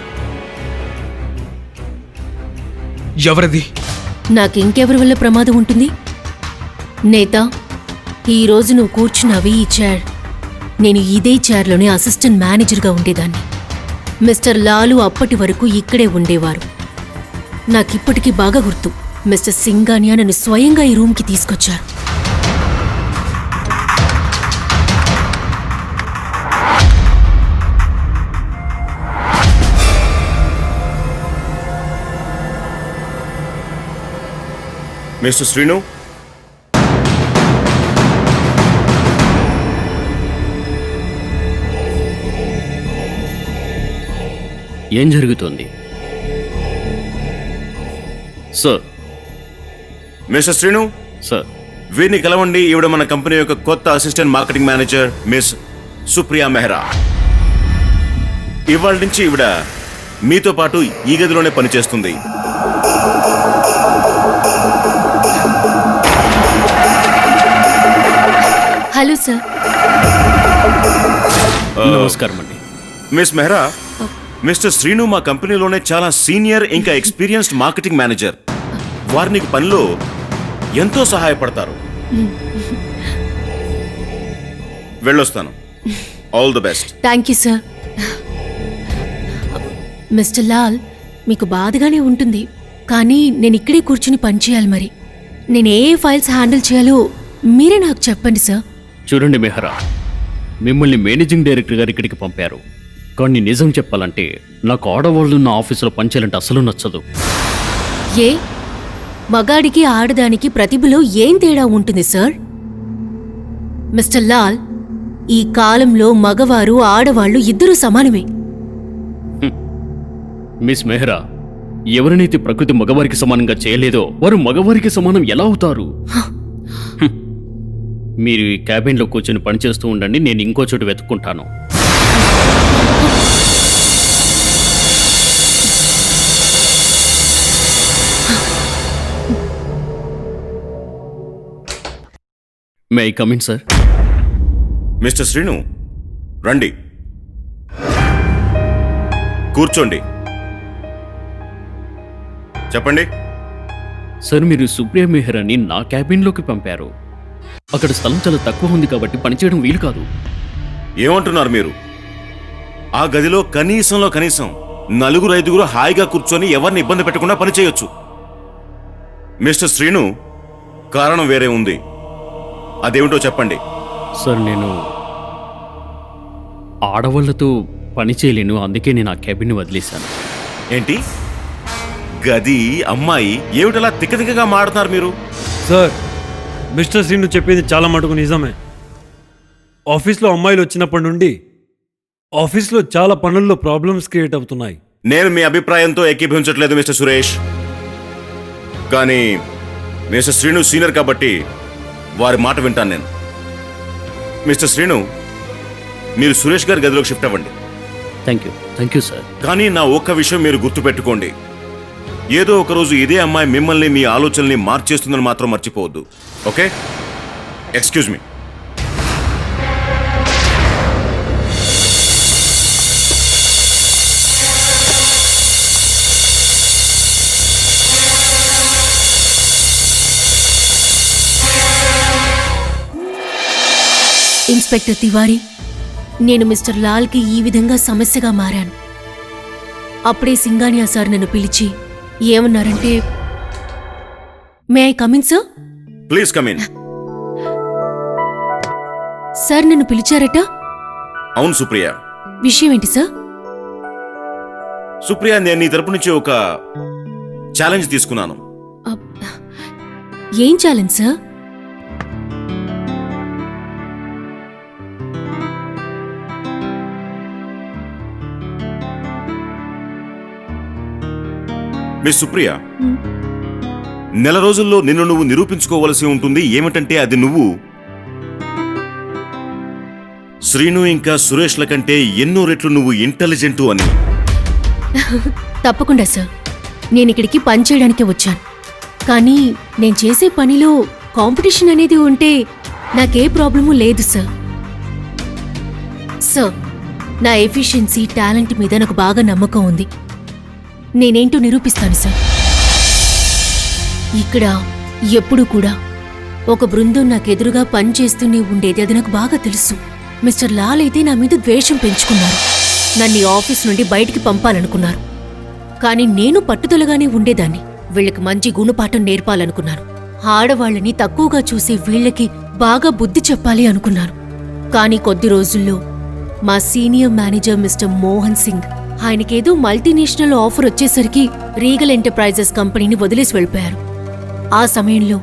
ఎవరిది? నాకింకెవరి వల్ల ప్రమాదం ఉంటుంది? నేత, ఈరోజు నువ్వు కూర్చున్నావి ఈ చైర్. నేను ఇదే చైర్లోనే అసిస్టెంట్ మేనేజర్గా ఉండేదాన్ని. మిస్టర్ లాలు అప్పటి వరకు ఇక్కడే ఉండేవారు. నాకిప్పటికీ బాగా గుర్తు. మిస్టర్ సింగానియా నన్ను స్వయంగా ఈ రూమ్కి తీసుకొచ్చారు. మిస్టర్ శ్రీను, ఏం జరుగుతోంది సార్? మిస్టర్ శ్రీను, సార్, వీరిని కలవండి. ఈవిడ మన కంపెనీ యొక్క కొత్త assistant marketing manager miss Supriya Mehra. ఇవాళ నుంచి ఈవిడ మీతో పాటు ఈ గదిలోనే పనిచేస్తుంది. Hello sir. నమస్కారం అండి. మిస్ మెహ్రా, మిస్టర్ శ్రీను మా కంపెనీలోనే చాలా సీనియర్ ఇంకా ఎక్స్పీరియన్స్డ్ మార్కెటింగ్ మేనేజర్. వారు నీకు పనిలో ఎంతో సహాయపడతారు. వెళ్ళొస్తాను. All the best. Thank you sir. Mister Lal, మీకు బాధగానే ఉంటుంది, కానీ నేను ఇక్కడే కూర్చుని పనిచేయాలి. మరి నేను ఏ ఫైల్స్ హ్యాండిల్ చేయాలో మీరే నాకు చెప్పండి సార్. చూడండి మెహ్రా, మిమ్మల్ని మేనేజింగ్ డైరెక్టర్ గారు ఇక్కడికి పంపారు. కానీ నిజం చెప్పాలంటే నాకు ఆడవాళ్ళు నా ఆఫీసులో పనిచేయాలంటే అసలు నచ్చదు. ఏ మగాడికి ఆడదానికి ప్రతిభలో ఏం తేడా ఉంటుంది సార్? మిస్టర్ లాల్, ఈ కాలంలో మగవారు ఆడవాళ్లు ఇద్దరూ సమానమే. మిస్ మెహ్రా, ఎవరినైతే ప్రకృతి మగవారికి సమానంగా చేయలేదో వారు మగవారికి సమానం ఎలా అవుతారు? మీరు ఈ క్యాబిన్లో కూర్చొని పనిచేస్తూ ఉండండి, నేను ఇంకో చోటు వెతుక్కుంటాను. May I come in sir? Mister Srinu, రండి, కూర్చోండి. చెప్పండి. సార్, మీరు సుప్రియా మెహ్రాని నా క్యాబిన్లోకి పంపారు. అక్కడ స్థలం చాలా తక్కువ ఉంది కాబట్టి పనిచేయడం వీలు కాదు. ఏమంటున్నారు మీరు? ఆ గదిలో కనీసం 4-5 హాయిగా కూర్చొని ఎవరిని ఇబ్బంది పెట్టకుండా పనిచేయొచ్చు. మిస్టర్ శ్రీను, కారణం వేరే ఉంది. అదేమిటో చెప్పండి. సార్, నేను ఆడవాళ్లతో పని చేయలేను, అందుకే నేను ఆ క్యాబిన్ వదిలేశాను. ఏంటి? గది, అమ్మాయి, ఏమిటలా తిక్కగా మాడుతున్నారు మీరు? సార్, మిస్టర్ శ్రీను చెప్పేది చాలా మటుకు నిజమే. ఆఫీస్లో అమ్మాయిలు వచ్చినప్పటి నుండి ఆఫీస్లో చాలా పనుల్లో ప్రాబ్లమ్స్ క్రియేట్ అవుతున్నాయి. నేను మీ అభిప్రాయంతో ఏకీభవించట్లేదు మిస్టర్ సురేష్. కానీ మిస్టర్ శ్రీను సీనియర్ కాబట్టి వారి మాట వింటాను నేను. మిస్టర్ శ్రీను, మీరు సురేష్ గారి గదిలోకి షిఫ్ట్ అవ్వండి. Thank you sir. కానీ నా ఒక్క విషయం మీరు గుర్తుపెట్టుకోండి. ఏదో ఒకరోజు ఇదే అమ్మాయి మిమ్మల్ని, మీ ఆలోచనల్ని మార్చేస్తుందని మాత్రం మర్చిపోవద్దు. Okay? Excuse me. Inspector Tiwari, నేను మిస్టర్ లాల్కి ఈ విధంగా సమస్యగా మారాను. అప్పుడే సింగానియా సార్ నన్ను పిలిచి ఏమన్నారంటే, may I come in sir? Please come in. Sir నన్ను పిలిచారట? అవును సుప్రియ. విషయం ఏంటి సార్? సుప్రియ, నేను నీ తరపు నుంచి ఒక ఛాలెంజ్ తీసుకున్నాను. ఏం ఛాలెంజ్ సార్? మిస్ సుప్రియ, నెల రోజుల్లో నిన్ను నువ్వు నిరూపించుకోవలసి ఉంటుంది. ఏమిటంటే అది నువ్వు శ్రీను ఇంకా సురేష్ల కంటే ఎన్నో రెట్లు నువ్వు ఇంటెలిజెంటు అని. తప్పకుండా సార్. నేనిక్కడికి పని చేయడానికే వచ్చాను. కానీ నేను చేసే పనిలో కాంపిటీషన్ అనేది ఉంటే నాకే ప్రాబ్లము లేదు సార్. సార్, నా ఎఫిషియన్సీ, టాలెంట్ మీద నాకు బాగా నమ్మకం ఉంది. నేనేంటో నిరూపిస్తాను సార్. ఇక్కడ ఎప్పుడూ కూడా ఒక బృందం నాకెదురుగా పనిచేస్తూనే ఉండేది, అది నాకు బాగా తెలుసు. మిస్టర్ లాల్ అయితే నా మీద ద్వేషం పెంచుకున్నారు. నన్ను ఈ ఆఫీస్ నుండి బయటికి పంపాలనుకున్నారు. కానీ నేను పట్టుదలగానే ఉండేదాన్ని. వీళ్ళకి మంచి గుణపాఠం నేర్పాలనుకున్నాను. ఆడవాళ్ళని తక్కువగా చూసే వీళ్ళకి బాగా బుద్ధి చెప్పాలి అనుకున్నాను. కానీ కొద్ది రోజుల్లో మా senior manager mister Mohan Singh, ఆయనకేదో మల్టీనేషనల్ ఆఫర్ వచ్చేసరికి రీగల్ ఎంటర్ప్రైజెస్ కంపెనీని వదిలేసి వెళ్ళిపోయారు. ఆ సమయంలో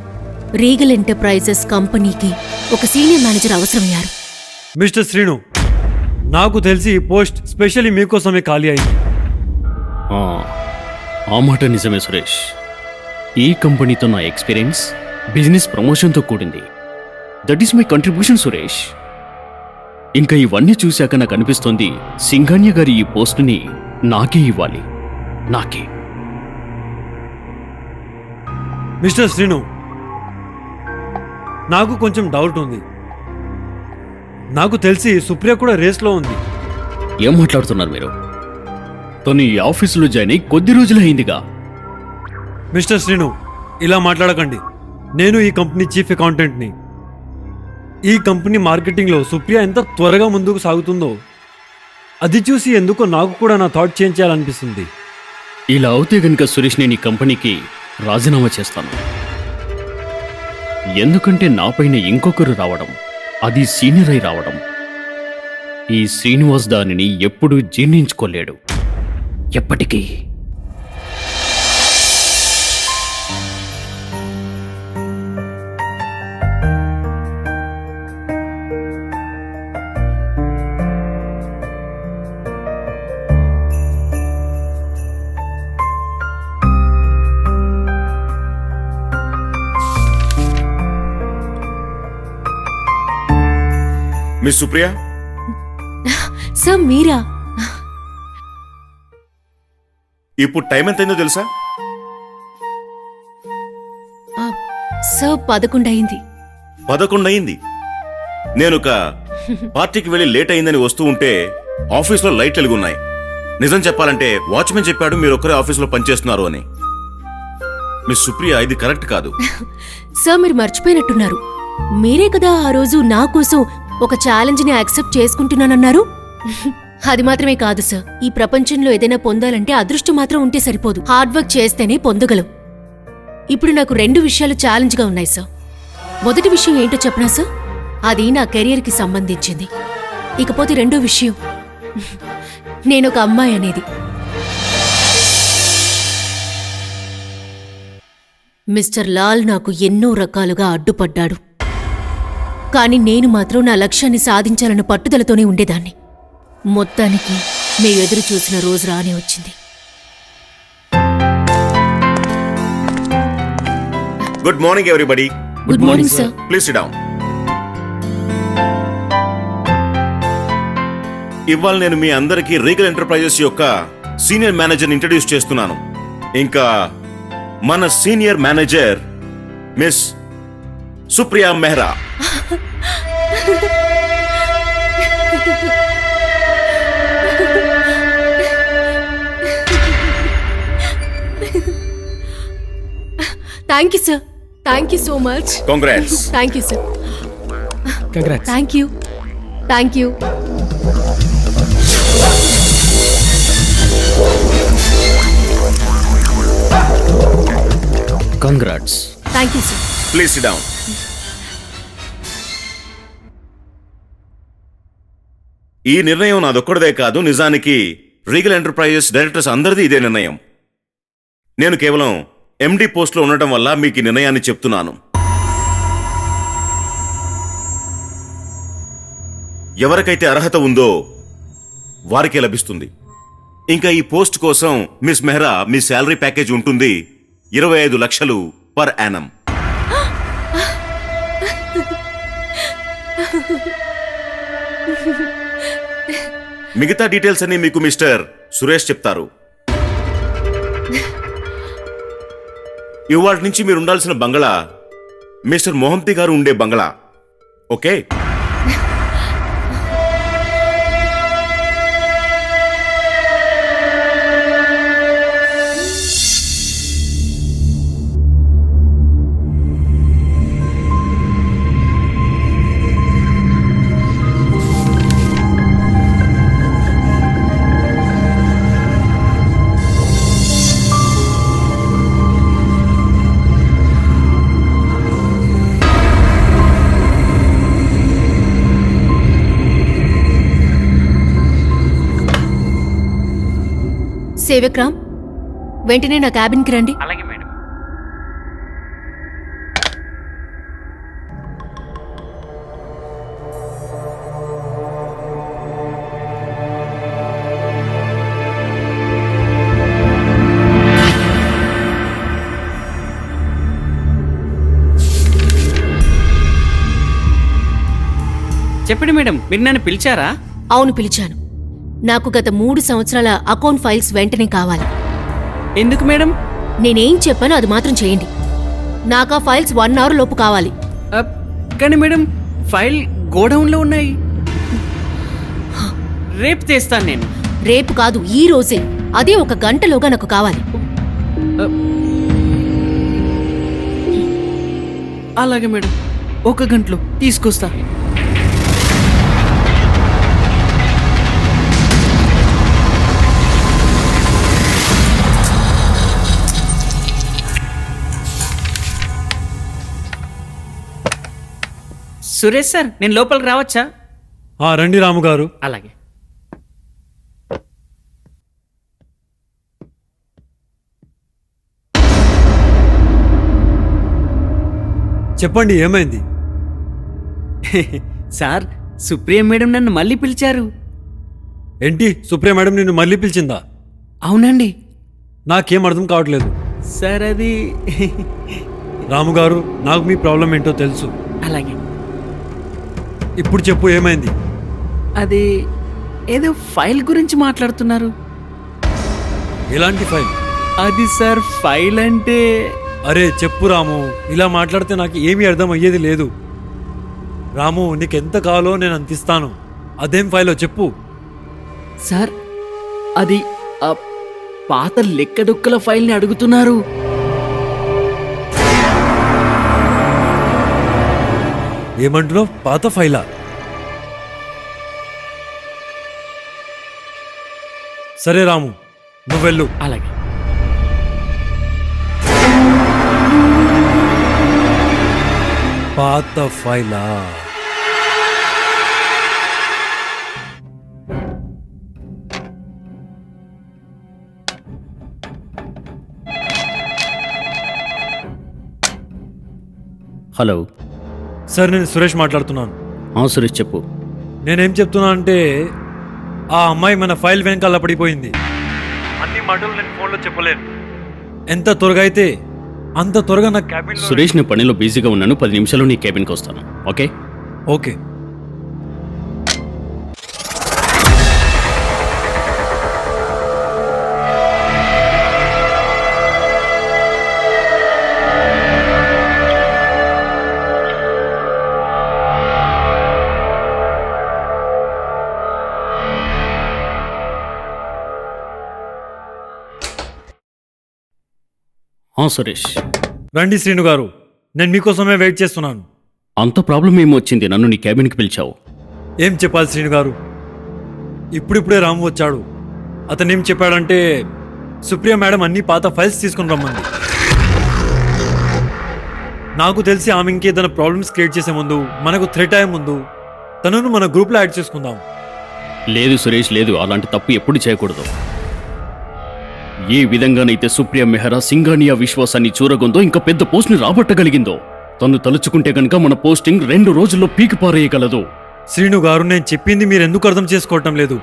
రీగల్ ఎంటర్ప్రైజెస్ కంపెనీకి ఒక సీనియర్ మేనేజర్ అవసరమయ్యారు. మిస్టర్ శ్రీను, నాకు తెలిసి ఈ పోస్ట్ స్పెషల్లీ మీకోసమే ఖాళీ అయింది. ఆ మాట నిజమే సురేష్. ఈ కంపెనీతో నా ఎక్స్పీరియన్స్ బిజినెస్ ప్రమోషన్తో కూడింది. That is my contribution Suresh. ఇంకా ఇవన్నీ చూశాక నాకు అనిపిస్తోంది, సింఘాన్య గారి ఈ పోస్టుని నాకే ఇవ్వాలి. నాకే. మిస్టర్ శ్రీను, నాకు కొంచెం డౌట్ ఉంది. నాకు తెలిసి సుప్రియ కూడా రేస్లో ఉంది. ఏం మాట్లాడుతున్నారు మీరు? తను ఈ ఆఫీసులో జాయిన్ అయి కొద్ది రోజులే అయిందిగా. మిస్టర్ శ్రీను, ఇలా మాట్లాడకండి. నేను ఈ కంపెనీ చీఫ్ అకౌంటెంట్ని. ఈ కంపెనీ మార్కెటింగ్లో సుప్రియ ఎంత త్వరగా ముందుకు సాగుతుందో అది చూసి ఎందుకో నాకు కూడా నా థాట్ చేంజ్ చేయాలనిపిస్తుంది. ఇలా అవుతే గనుక సురేష్, నేను ఈ కంపెనీకి రాజీనామా చేస్తాను. ఎందుకంటే నాపైన ఇంకొకరు రావడం, అది సీనియర్ అయి రావడం, ఈ శ్రీనివాస్ దానిని ఎప్పుడూ జీర్ణించుకోలేడు. ఎప్పటికీ. మిస్ సుప్రియ, సార్, మీరా? ఇప్పుడు టైం ఎంతైందో తెలుసా? సార్, 11 అయింది. 11 అయింది. నేను ఒక పార్టీకి వెళ్ళి లేట్ అయిందని వస్తూ ఉంటే ఆఫీస్లో లైట్లు వెలుగున్నాయి. నిజం చెప్పాలంటే వాచ్మెన్ చెప్పాడు మీరు ఒక్కరే ఆఫీస్లో పనిచేస్తున్నారు అని. మిస్ సుప్రియ, ఇది కరెక్ట్ కాదు. సార్, మీరు మర్చిపోయినట్టున్నారు. మీరే కదా ఆ రోజు నా కోసం ఒక ఛాలెంజ్ని యాక్సెప్ట్ చేసుకుంటున్నానన్నారు. అది మాత్రమే కాదు సార్, ఈ ప్రపంచంలో ఏదైనా పొందాలంటే అదృష్టం మాత్రం ఉంటే సరిపోదు, హార్డ్ వర్క్ చేస్తేనే పొందగలం. ఇప్పుడు నాకు 2 విషయాలు ఛాలెంజ్గా ఉన్నాయి సార్. మొదటి విషయం ఏంటో చెప్పనా సార్? అది నా కెరియర్కి సంబంధించింది. ఇకపోతే రెండో విషయం, నేనొక అమ్మాయి అనేది. మిస్టర్ లాల్ నాకు ఎన్నో రకాలుగా అడ్డుపడ్డాడు. కానీ నేను మాత్రం నా లక్ష్యాన్ని సాధించాలన్న పట్టుదలతోనే ఉండేదాన్ని. మొత్తానికి మేము ఎదురు చూసిన రోజు రానే వచ్చింది. Good morning everybody. Good morning sir. Please SIT down. ఇవాళ నేను మీ అందరికీ రీగల్ ఎంటర్ప్రైజెస్ యొక్క సీనియర్ మేనేజర్ని ఇంట్రడ్యూస్ చేస్తున్నాను. ఇంకా మన senior manager miss Supriya Mehra. Thank you sir. Thank you so much. Congrats. Thank you sir. Congrats. Thank you. Thank you. Congrats. Thank you sir. Please SIT down. ఈ నిర్ణయం నాదొక్కడిదే కాదు, నిజానికి రీగల్ ఎంటర్ప్రైజెస్ డైరెక్టర్స్ అందరిది ఇదే నిర్ణయం. నేను కేవలం ఎండి పోస్ట్లో ఉండటం వల్ల మీకు ఈ నిర్ణయాన్ని చెప్తున్నాను. ఎవరికైతే అర్హత ఉందో వారికే లభిస్తుంది. ఇంకా ఈ పోస్ట్ కోసం మిస్ మెహ్రా మీ శాలరీ ప్యాకేజ్ ఉంటుంది 25 లక్షలు పర్ యానం. మిగతా డీటెయిల్స్ అన్ని మీకు మిస్టర్ సురేష్ చెప్తారు. ఇవాళ నుంచి మీరు ఉండాల్సిన బంగళా మిస్టర్ మొహంతి గారు ఉండే బంగళా. ఓకే? సేవక్రామ్, వెంటనే నా క్యాబిన్కి రండి. అలాగే మేడం. చెప్పండి మేడం, మీరు నన్ను పిలిచారా? అవును, పిలిచాను. నాకు గత 3 సంవత్సరాల అకౌంట్ ఫైల్స్ వెంటనే కావాలి. ఎందుకు మేడం? నేనేం చెప్పానో అది మాత్రం చేయండి. నాకు ఆ ఫైల్స్ 1 అవర్ లోపు కావాలి. కానీ మేడం, ఫైల్ గోడౌన్లో ఉన్నాయి. రేపు తెస్తాను నేను. రేపు కాదు, ఈ రోజే. అదే 1 గంటలోగా నాకు కావాలి. అలాగే మేడం, 1 గంటలో తీసుకొస్తా. సురేష్ సార్, నేను లోపలికి రావచ్చా? రండి రాము గారు. అలాగే. చెప్పండి, ఏమైంది? సార్, సుప్రియ మేడం నన్ను మళ్ళీ పిలిచారు. ఏంటి, సుప్రియ మేడం నిన్ను మళ్ళీ పిలిచిందా? అవునండి. నాకేం అర్థం కావట్లేదు. సార్, అది రాము గారు, నాకు మీ ప్రాబ్లం ఏంటో తెలుసు. అలాగే. ఇప్పుడు చెప్పు, ఏమైంది? అది ఏదో ఫైల్ గురించి మాట్లాడుతున్నారు. ఎలాంటి ఫైల్? అది సార్, ఫైల్ అంటే... అరే చెప్పు రాము, ఇలా మాట్లాడితే నాకు ఏమీ అర్థం అయ్యేది లేదు. రాము, నీకెంత కావాలో నేను అంతిస్తాను. అదేం ఫైలో చెప్పు. సార్, అది ఆ పాత లెక్కదొక్కల ఫైల్ని అడుగుతున్నారు. ఏమంటున్నావు? పాత ఫైలా? సరే రాము, నువ్వు వెళ్ళు. అలాగే. పాత ఫైలా? హలో సార్, నేను సురేష్ మాట్లాడుతున్నాను. సురేష్, చెప్పు. నేనేం చెప్తున్నా అంటే, ఆ అమ్మాయి మన ఫైల్ వెనకాల పడిపోయింది. అన్ని మాటలు నేను ఫోన్లో చెప్పలేను. ఎంత త్వరగా అయితే అంత త్వరగా నా క్యాబిన్. సురేష్, నేను పనిలో బిజీగా ఉన్నాను. 10 నిమిషాల్లో నీ క్యాబిన్కి వస్తాను. ఓకే? ఓకే. సురేష్. రండి శ్రీను గారు, నేను మీకోసమే వెయిట్ చేస్తున్నాను. అంత ప్రాబ్లం ఏమో వచ్చింది, నన్ను నీ క్యాబిన్కి పిలిచావు? ఏం చెప్పాలి శ్రీను గారు, ఇప్పుడిప్పుడే రాము వచ్చాడు. అతను ఏం చెప్పాడంటే, సుప్రియ మేడం అన్ని పాత ఫైల్స్ తీసుకుని రమ్మంది. నాకు తెలిసి ఆమె ఇంకేదైనా ప్రాబ్లమ్స్ క్రియేట్ చేసే ముందు, మనకు థ్రెట్ అయ్యే ముందు తనను మన గ్రూప్లో యాడ్ చేసుకుందాం. లేదు సురేష్, లేదు. అలాంటి తప్పు ఎప్పుడు చేయకూడదు. ఏ విధంగానైతే సుప్రియ మెహరా సింగానియా విశ్వాసాన్ని చూరగొందో, ఇంకా పెద్ద పోస్ట్ని రాబట్టగలిగిందో, తను తలుచుకుంటే గనక మన పోస్టింగ్ 2 రోజుల్లో పీకి పారేయగలదు. శ్రీను గారు, నేను చెప్పింది మీరు ఎందుకు అర్థం చేసుకోవటం లేదు?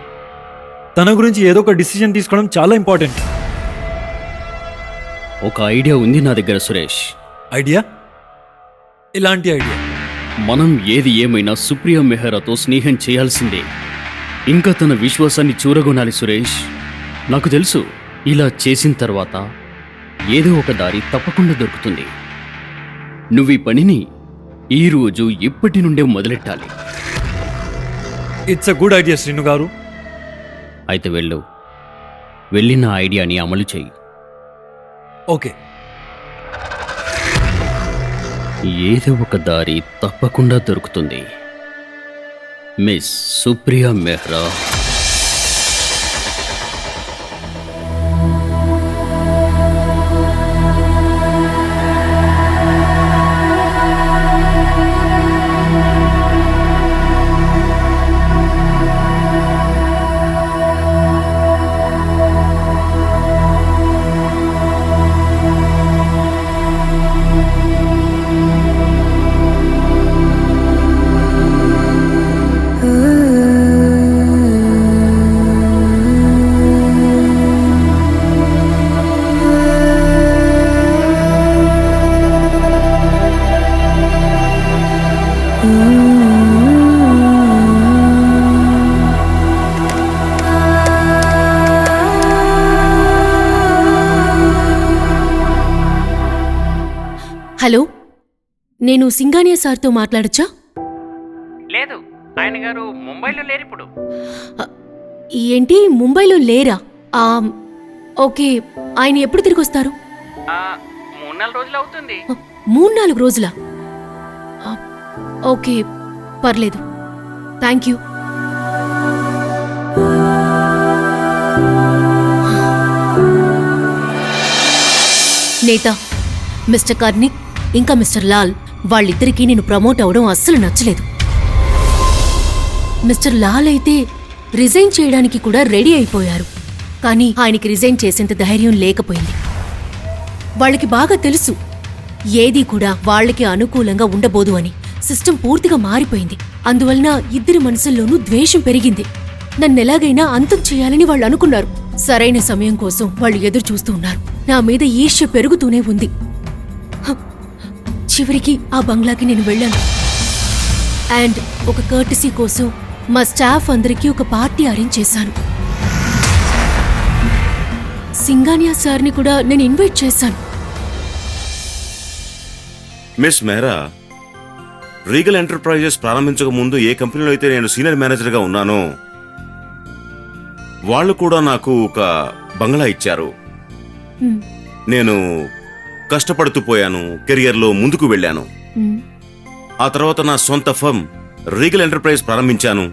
తన గురించి ఏదో ఒక డిసిజన్ తీసుకోవడం చాలా ఇంపార్టెంట్. ఒక ఐడియా ఉంది నా దగ్గర సురేష్. ఐడియా? ఇలాంటి ఐడియా? మనం ఏది ఏమైనా సుప్రియ మెహరాతో స్నేహం చేయాల్సిందే. ఇంకా తన విశ్వాసాన్ని చూరగొనాలి సురేష్. నాకు తెలుసు, ఇలా చేసిన తర్వాత ఏదో ఒక దారి తప్పకుండా దొరుకుతుంది. నువ్వు ఈ పనిని ఈరోజు ఇప్పటి నుండే మొదలెట్టాలి. It's a good idea Srinu గారు. అయితే వెళ్ళి నా ఐడియాని అమలు చెయ్యి. ఓకే. ఏదో ఒక దారి తప్పకుండా దొరుకుతుంది. మిస్ సుప్రియా మెహ్రా. హలో, నేను సింగానియా సార్తో మాట్లాడచ్చా? లేదు, ఆయన గారు ముంబైలో లేరు ఇప్పుడు. ఏంటి, ముంబైలో లేరా? ఓకే, ఆయన ఎప్పుడు తిరిగి వస్తారు? 3-4 రోజులు అవుతుంది. 3-4 రోజులా? ఓకే, పర్లేదు. Thank you. నేత, మిస్టర్ కార్నిక్ ఇంకా మిస్టర్ లాల్ వాళ్ళిద్దరికీ నేను ప్రమోట్ అవడం అస్సలు నచ్చలేదు. మిస్టర్ లాల్ అయితే రిజైన్ చేయడానికి కూడా రెడీ అయిపోయారు. కానీ ఆయనకి రిజైన్ చేసేంత ధైర్యం లేకపోయింది. వాళ్ళకి బాగా తెలుసు ఏదీ కూడా వాళ్ళకి అనుకూలంగా ఉండబోదు అని. సిస్టమ్ పూర్తిగా మారిపోయింది. అందువలన ఇద్దరి మనసుల్లోనూ ద్వేషం పెరిగింది. నన్నెలాగైనా అంతం చేయాలని వాళ్ళు అనుకున్నారు. సరైన సమయం కోసం వాళ్ళు ఎదురు చూస్తూ ఉన్నారు. నా మీద ఈర్ష్య పెరుగుతూనే ఉంది. చివరికి ఆ బంగ్లాకి నేను వెళ్ళాను. అండ్ ఒక కర్టసీ కోసం మా స్టాఫ్ అందరికీ ఒక పార్టీ అరేంజ్ చేశాను. సింగానియా సార్ని కూడా నేను ఇన్వైట్ చేశాను. మిస్ మెహ్రా, రీగల్ ఎంటర్ప్రైజెస్ ప్రారంభించక ముందు ఏ కంపెనీలో అయితే నేను సీనియర్ మేనేజర్గా ఉన్నానో వాళ్ళు కూడా నాకు ఒక బంగ్లా ఇచ్చారు. నేను కష్టపడుతూ పోయాను, కెరియర్లో ముందుకు వెళ్ళాను. ఆ తర్వాత నా సొంత ఫర్మ్ రీగల్ ఎంటర్ప్రైజ్ ప్రారంభించాను.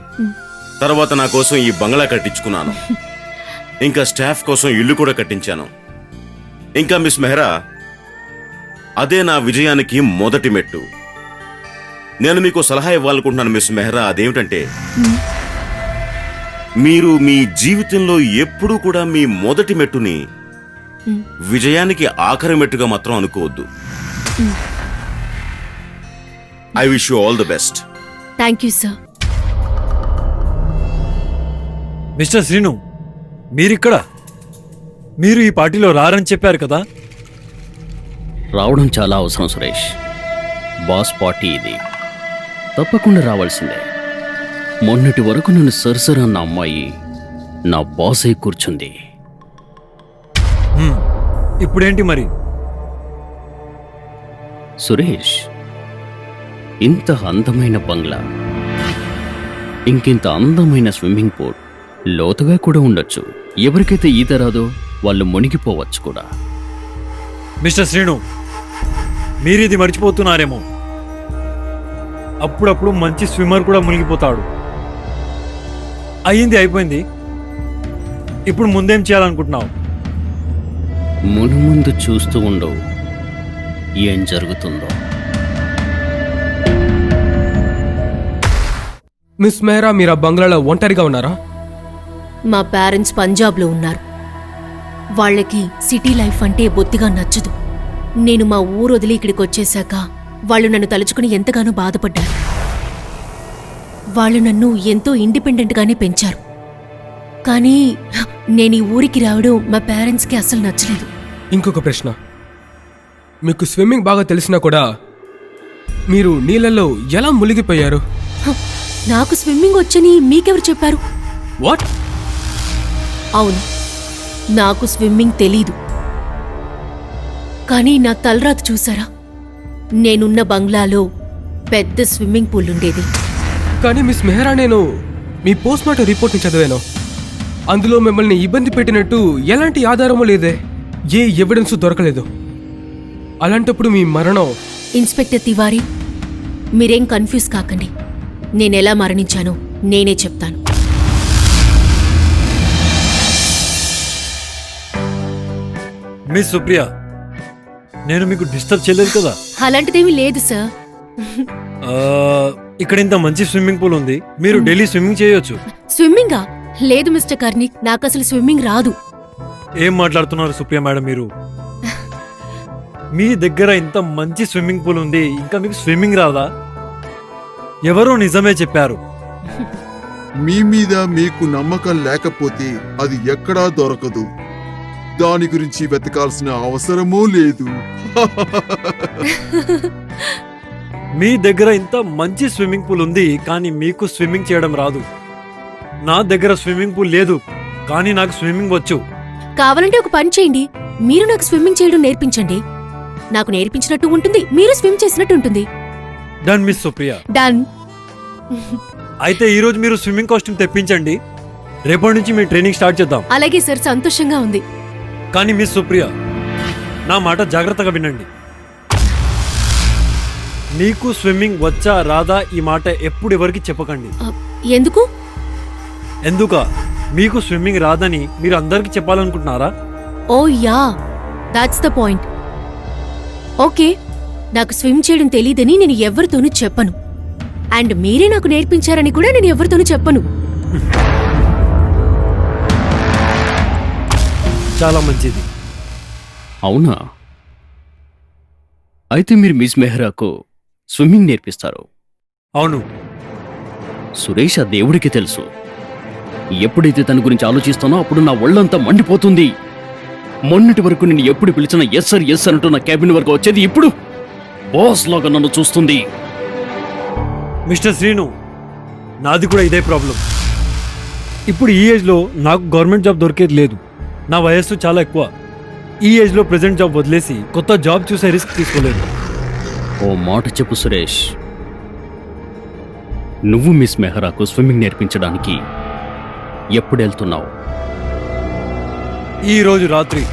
తర్వాత నా కోసం ఈ బంగ్లా కట్టించుకున్నాను. ఇంకా స్టాఫ్ కోసం ఇల్లు కూడా కట్టించాను. ఇంకా మిస్ మెహ్రా, అదే నా విజయానికి మొదటి మెట్టు. నేను మీకు సలహా ఇవ్వాలనుకుంటున్నాను మిస్ మెహ్రా. అదేమిటంటే, మీరు మీ జీవితంలో ఎప్పుడూ కూడా మీ మొదటి మెట్టుని విజయానికి ఆఖరి మెట్టుగా మాత్రం అనుకోవద్దు. I wish you all the best. Thank you sir. Mister Srinu, మీరు ఈ పార్టీలో రారని చెప్పారు కదా? రావడం చాలా అవసరం సురేష్. బాస్ పార్టీ ఇది, తప్పకుండా రావాల్సిందే. మొన్నటి వరకు నన్ను సరసర అన్న అమ్మాయి నా బాస్ అయి కూర్చుంది. ఇప్పుడేంటి మరి? సురేష్, ఇంత అందమైన బంగ్లా, ఇంకింత అందమైన స్విమ్మింగ్ పూల్, లోతుగా కూడా ఉండొచ్చు. ఎవరికైతే ఈత రాదో వాళ్ళు మునిగిపోవచ్చు కూడా. మిస్టర్ శ్రీను, మీరిది మర్చిపోతున్నారేమో. అప్పుడప్పుడు మంచి స్విమ్మర్ కూడా మునిగిపోతాడు. అయ్యింది అయిపోయింది. ఇప్పుడు ముందేం చేయాలనుకుంటున్నావు? మునుముందు చూస్తూ ఉండవు ఏం జరుగుతుందో. మిస్ మెహ్రా, మీరు ఆ బంగ్లాలో ఒంటరిగా ఉన్నారా? మా పేరెంట్స్ పంజాబ్లో ఉన్నారు. వాళ్ళకి సిటీ లైఫ్ అంటే బొత్తిగా నచ్చదు. నేను మా ఊరు వదిలి ఇక్కడికి వచ్చేశాక వాళ్ళు నన్ను తలుచుకుని ఎంతగానో బాధపడ్డారు. వాళ్ళు నన్ను ఎంతో ఇండిపెండెంట్గానే పెంచారు. కానీ నేను ఈ ఊరికి రావడం మా పేరెంట్స్కి అస్సలు నచ్చలేదు. ఇంకొక ప్రశ్న, మీకు స్విమ్మింగ్ బాగా తెలిసినా కూడా మీరు నీళ్ళల్లో ఎలా మునిగిపోయారు? నాకు స్విమ్మింగ్ వచ్చని మీకెవరు చెప్పారు? వాట్? అవును, నాకు స్విమ్మింగ్ తెలీదు. కానీ నా తలరాత చూసారా? నేనున్న బంగ్లాలో పెద్ద స్విమ్మింగ్ పూల్ ఉండేది. కానీ మిస్ మెహరా, నేను మీ పోస్ట్మార్టం రిపోర్ట్ని చదివాను. అందులో మిమ్మల్ని ఇబ్బంది పెట్టినట్టు ఎలాంటి ఆధారమూ లేదే, ఏ ఎవిడెన్స్ దొరకలేదు. అలాంటప్పుడు మీ మరణం... ఇన్స్పెక్టర్ తివారీ, మీరేం కన్ఫ్యూజ్ కాకండి. నేనెలా మరణించానో నేనే చెప్తాను. మిస్ సుప్రియ, నేను మీకు డిస్టర్బ్ చేయలేదు కదా? అలాంటిదేమీ లేదు సార్. ఆ, ఇక్కడ ఇంత మంచి స్విమ్మింగ్ పూల్ ఉంది, మీరు డైలీ స్విమ్మింగ్ చేయొచ్చు. స్విమ్మింగా? లేదు మిస్టర్ కార్నిక్, నాకు అసలు స్విమ్మింగ్ రాదు. ఏం మాట్లాడుతున్నారు సుప్రియ మేడం మీరు? మీ దగ్గర ఇంత మంచి స్విమ్మింగ్ పూల్ ఉంది, ఇంకా మీకు స్విమ్మింగ్ రాదా? ఎవరో నిజమే చెప్పారు. మీ మీద మీకు నమ్మకం లేకపోతే అది ఎక్కడా దొరకదు. దాని గురించి వెతకాల్సిన అవసరమూ లేదు. మీ దగ్గర ఇంత మంచి స్విమ్మింగ్ పూల్ ఉంది, కానీ మీకు స్విమ్మింగ్ చేయడం రాదు. నా దగ్గర స్విమ్మింగ్ పూల్ లేదు, కానీ నాకు స్విమ్మింగ్ వచ్చు. కావాలంటే ఒక పని చేయండి, మీరు నాకు స్విమ్మింగ్ చేయడం నేర్పించండి. నాకు నేర్పించినట్టు ఉంటుంది, మీరు స్విమ్ చేసినట్టు ఉంటుంది. Done miss Supriya. డన్. అయితే ఈ రోజు మీరు స్విమ్మింగ్ కాస్ట్యూమ్ తెప్పించండి, రేపటి నుంచి మీ ట్రైనింగ్ స్టార్ట్ చేద్దాం. అలాగే సార్, సంతోషంగా ఉంది. కానీ మిస్ సుప్రియ, నా మాట జాగ్రత్తగా వినండి. నీకు స్విమ్మింగ్ వచ్చా రాదా ఈ మాట ఎప్పుడు ఎవరికి చెప్పకండి. ఎందుకు? ఎందుక? మీకు స్విమ్మింగ్ రాదని మీరు అందరికి చెప్పాలనుకుంటున్నారా? Oh yeah, that's the point. Okay, నాకు స్విమ్ చేయడం తెలియదని నేను ఎవరితోనూ చెప్పను. అండ్ మీరే నాకు నేర్పించారని కూడా నేను ఎవరితోనూ చెప్పను. చాలా మంచిది. అవునా? అయితే మీరు మిస్ మెహ్రాకు స్విమ్మింగ్ నేర్పిస్తారు? అవును. సురేష్ ఆ దేవుడికి తెలుసు. ఎప్పుడైతే తన గురించి ఆలోచిస్తానో అప్పుడు నా ఒళ్ళంతా మండిపోతుంది. మొన్నటి వరకు నేను ఎప్పుడు పిలిచినా ఎస్ సార్ ఎస్ అంటూ నా క్యాబిన్ వరకు వచ్చేది ఇప్పుడు బాస్ లాగా నన్ను చూస్తుంది. మిస్టర్ శ్రీను, నాది కూడా ఇదే ప్రాబ్లం. ఇప్పుడు ఈ ఏజ్లో నాకు గవర్నమెంట్ జాబ్ దొరికేది లేదు. నా వయస్సు చాలా ఎక్కువ. ఈ ఏజ్లో ప్రెజెంట్ జాబ్ వదిలేసి కొత్త జాబ్ చూసే రిస్క్ తీసుకోలేదు. ఓ మాట చెప్పు సురేష్, నువ్వు మిస్ మెహరాకు స్విమ్మింగ్ నేర్పించడానికి ఎప్పుడు వెళ్తున్నావు? ఈ రోజు రాత్రి.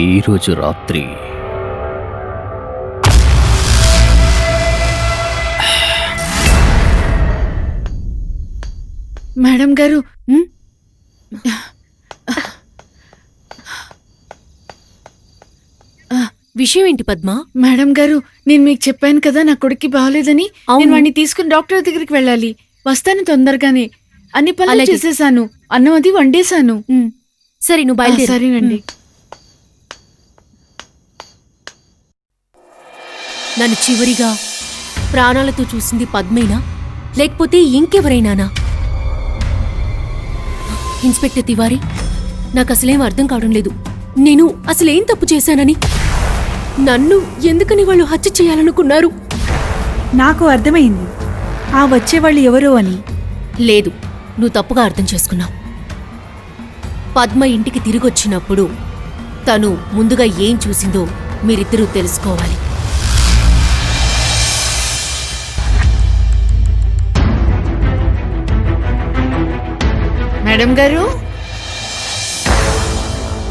ఈ రోజు రాత్రి? మేడం గారు, విషయం ఏంటి పద్మ? మేడం గారు, నేను మీకు చెప్పాను కదా నా కొడుక్కి బాగోలేదని. అవును. నేను వాడిని తీసుకుని డాక్టర్ దగ్గరికి వెళ్ళాలి. వస్తాను తొందరగానే. అన్ని పనులు అలాగే. చేసేసాను, అన్నం అది వండేశాను. సరే, నువ్వు బయలుదేరు. సరేనండి. నన్ను చివరిగా ప్రాణాలతో చూసింది పద్మేనా, లేకపోతే ఇంకెవరైనానా? ఇన్స్పెక్టర్ తివారీ, నాకు అసలేం అర్థం కావడం లేదు. నేను అసలేం తప్పు చేశానని, నన్ను ఎందుకని వాళ్ళు హత్య చేయాలనుకున్నారు? నాకు అర్థమైంది ఆ వచ్చేవాళ్ళు ఎవరో అని. లేదు, నువ్వు తప్పుగా అర్థం చేసుకున్నావు. పద్మ ఇంటికి తిరిగొచ్చినప్పుడు తను ముందుగా ఏం చూసిందో మీరిద్దరూ తెలుసుకోవాలి. మేడం గారు,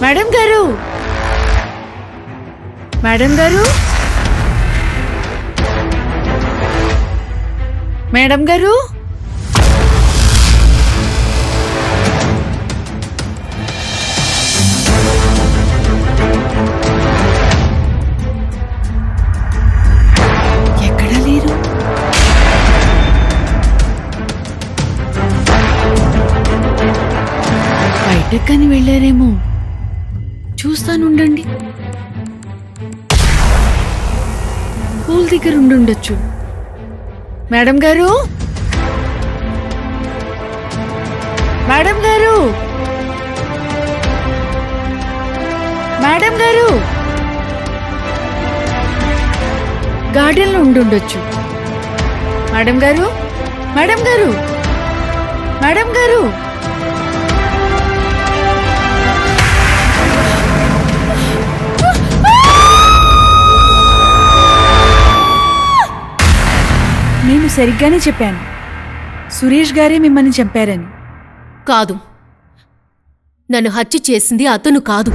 మేడం గారు, మేడం గారు, మేడం గారు, ఎక్కడా లేరు. బయటకని వెళ్ళారేమో, చూస్తానుండండి. పూల్ దగ్గర ఉండుండొచ్చు. మేడం గారు, మేడం గారు, మేడం గారు, గార్డెన్లో ఉండుండొచ్చు. మేడం గారు, మేడం గారు, మేడం గారు, నేను సరిగ్గానే చెప్పాను. సురేష్ గారే మిమ్మల్ని చంపారని. కాదు, నన్ను హత్య చేసింది అతను కాదు.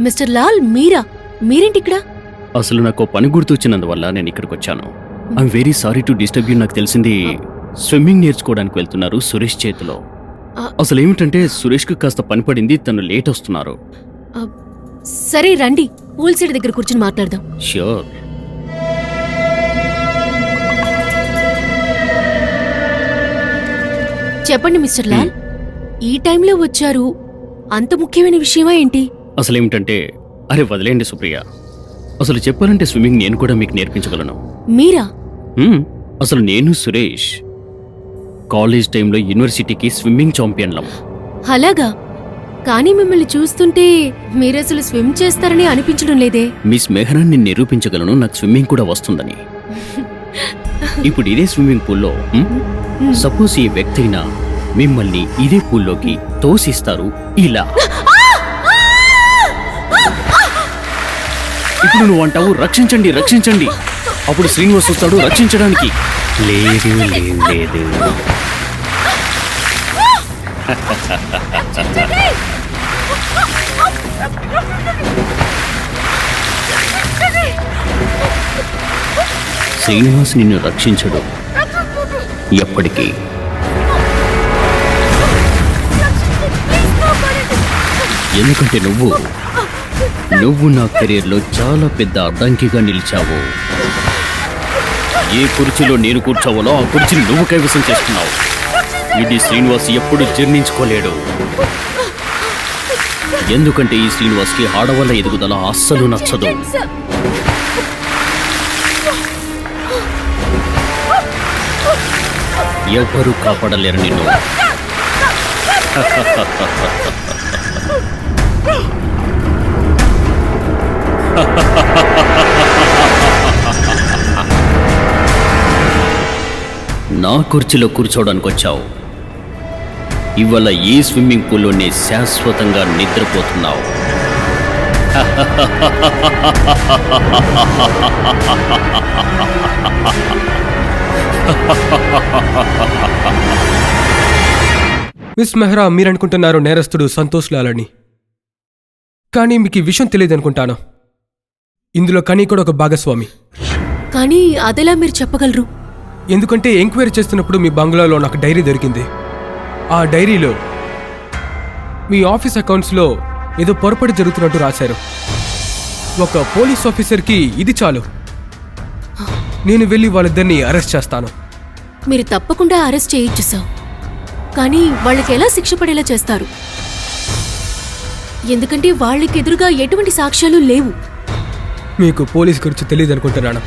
మిస్టర్ లాల్, మీరేంటి ఇక్కడ? అసలు నాకు పని గుర్తొచ్చినందువల్ల నేను ఇక్కడికి వచ్చాను. I'm very sorry to disturb you. నాకు తెలిసింది స్విమ్మింగ్ నేర్చుకోవడానికి వెళ్తున్నారు సురేష్ చేతిలో. అసలు ఏమిటంటే సురేష్కి కాస్త పని పడింది, తను లేట్ వస్తున్నారు. సరే రండి, పూల్ సైడ్ దగ్గర కూర్చొని మాట్లాడదాం. ష్యూర్. చెప్పండి మిస్టర్ లాల్, ఈ టైంలో వచ్చారు, అంత ముఖ్యమైన విషయమా ఏంటి? అసలు ఏమిటంటే, అరే వదిలేండి సుప్రియ. అసలు చెప్పాలంటే స్విమ్మింగ్ నేను కూడా మీకు నేర్పించగలను. మీరా? అసలు నేను సురేష్ కాలేజ్ టైంలో యూనివర్సిటీకి స్విమ్మింగ్ ఛాంపియన్లం. అలాగా? కానీ మిమ్మల్ని చూస్తుంటే మీరసలు స్విమ్ చేస్తారని అనిపించడం లేదే. మిస్ మెహరాన్ని నిరూపించగలను నాకు స్విమ్మింగ్ కూడా వస్తుందని. ఇప్పుడు ఇదే స్విమ్మింగ్ పూల్లో సపోజ్ ఈ వ్యక్తి అయినా మిమ్మల్ని ఇదే పూల్లోకి తోసిస్తారు ఇలా. ఇప్పుడు నువ్వు అంటావు రక్షించండి రక్షించండి, అప్పుడు శ్రీనివాస్ వస్తాడు రక్షించడానికి. లేదు లేదు లేదు. శ్రీనివాస్ నిన్ను రక్షించడు ఎప్పటికీ. ఎందుకంటే నువ్వు నా కెరీర్లో చాలా పెద్ద అడ్డంకిగా నిలిచావు. ఏ కుర్చీలో నేను కూర్చోవాలో ఆ కుర్చీని నువ్వు కైవసం చేస్తున్నావు. ఇది శ్రీనివాస్ ఎప్పుడు జీర్ణించుకోలేడు. ఎందుకంటే ఈ శ్రీనివాస్కి ఆడవాళ్ళ ఎదుగుదల అస్సలు నచ్చదు. ఎవ్వరూ కాపాడలేరు నిన్ను. నా కుర్చీలో కూర్చోవడానికి వచ్చావు. ఇవాళ ఈ స్విమ్మింగ్ పూల్లోనే శాశ్వతంగా నిద్రపోతున్నావు. మిస్ మెహ్రా, మీరనుకుంటున్నారు నేరస్తుడు సంతోష్ లాల్ అని. కానీ మీకు ఈ విషయం తెలియదు అనుకుంటాను. ఇందులో కనీ కూడా ఒక భాగస్వామి. కానీ అదెలా మీరు చెప్పగలరు? ఎందుకంటే ఎంక్వైరీ చేస్తున్నప్పుడు మీ బంగ్లాలో నాకు డైరీ దొరికింది. ఆ డైరీలో మీ ఆఫీస్ అకౌంట్స్లో ఏదో పొరపాటు జరుగుతున్నట్టు రాశారు. ఒక పోలీస్ ఆఫీసర్కి ఇది చాలు. నేను వెళ్ళి వాళ్ళిద్దరిని అరెస్ట్ చేస్తాను. మీరు తప్పకుండా అరెస్ట్ చేయొచ్చు సార్. కానీ వాళ్ళకి ఎలా శిక్ష పడేలా చేస్తారు? ఎందుకంటే వాళ్ళకి ఎదురుగా ఎటువంటి సాక్ష్యాలు లేవు. మీకు పోలీస్ గురించి తెలియదు అనుకుంటున్నాను.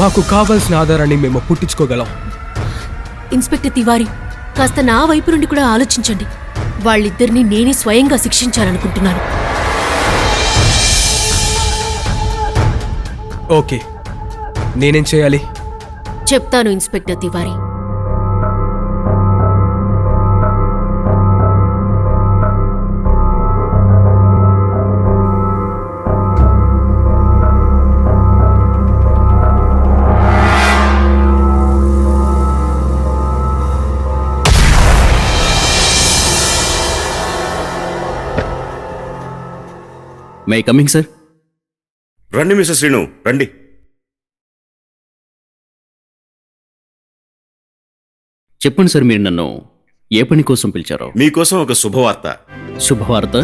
మాకు కావాల్సిన ఆధారాన్ని మేము పుట్టించుకోగలం. ఇన్స్పెక్టర్ తివారీ, కాస్త నా వైపు నుండి కూడా ఆలోచించండి. వాళ్ళిద్దరినీ నేనే స్వయంగా శిక్షించాలనుకుంటున్నాను. ఓకే, నేనేం చేయాలి? చెప్తాను inspector Tiwari. May coming sir? రండి మిస్టర్ శ్రీను, రండి. చెప్పండి సార్, మీరు నన్ను ఏ పని కోసం పిలిచారో? మీకోసం ఒక శుభవార్త. శుభవార్త?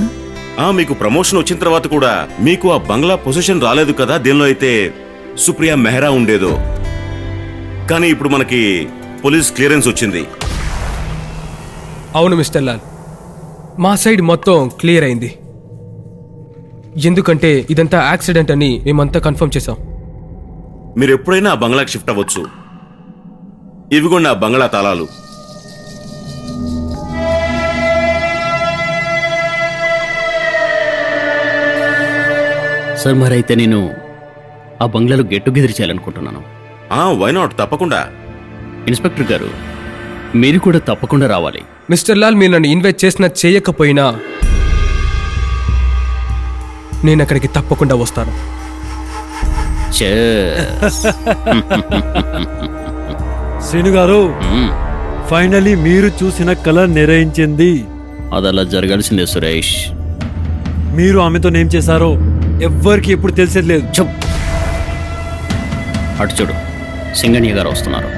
మీకు ప్రమోషన్ వచ్చిన తర్వాత కూడా మీకు ఆ బంగ్లా పొజిషన్ రాలేదు కదా, దేనిలో అయితే సుప్రియా మెహ్రా ఉండేదో. కానీ ఇప్పుడు మనకి పోలీస్ క్లియరెన్స్ వచ్చింది. అవును మిస్టర్ లాల్, మా సైడ్ మొత్తం క్లియర్ అయింది. ఎందుకంటే ఇదంతా యాక్సిడెంట్ అని మేమంతా కన్ఫర్మ్ చేశాం. మీరు ఎప్పుడైనా ఆ బంగ్లాకి షిఫ్ట్ అవ్వచ్చు. ఇవిగోండి ఆ బంగ్లా తాళాలు. సార్, మరైతే నేను ఆ బంగ్లాలో గెట్ టుగెదర్ చేయాలనుకుంటున్నాను. వై నాట్, తప్పకుండా. ఇన్స్పెక్టర్ గారు, మీరు కూడా తప్పకుండా రావాలి. మిస్టర్ లాల్, మీరు నన్ను ఇన్వైట్ చేసినా చేయకపోయినా నేను అక్కడికి తప్పకుండా వస్తాను. శ్రీను గారు ఫైనలీ మీరు చూసిన కళ నెరవేర్చింది. అదలా జరగాల్సిందే సురేష్. మీరు ఆమెతో ఏం చేశారో ఎవ్వరికి ఎప్పుడు తెలిసేది లేదు. చెప్. అటు చూడు, సింగణ్య గారు వస్తున్నారు.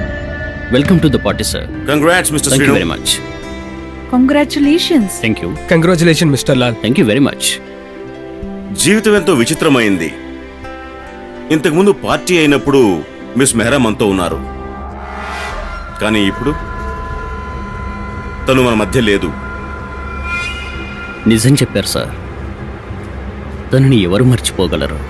Welcome to the party sir. Congrats mister thank you Srinu. Very much. Congratulations. Thank you. Congratulation mister Lal. Thank you very much. జీవితం ఎంతో విచిత్రమైంది. ఇంతకుముందు పార్టీ అయినప్పుడు మిస్ మెహ్రా మనతో ఉన్నారు, కానీ ఇప్పుడు తను మన మధ్య లేదు. నిజం చెప్పారు సార్. తనని ఎవరు మర్చిపోగలరు?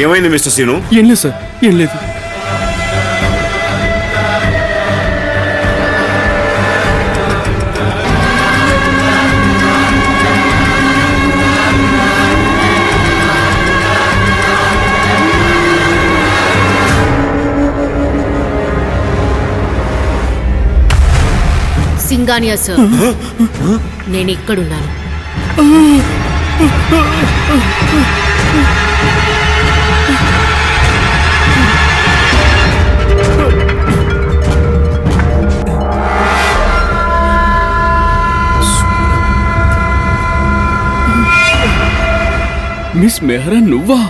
ఏమైంది మిస్టర్ శ్రీను? ఏం లేదు సార్, ఏం లేదు. సింగానియా సార్, నేను ఇక్కడున్నాను. మిస్ మెహ్రా నువ్వా?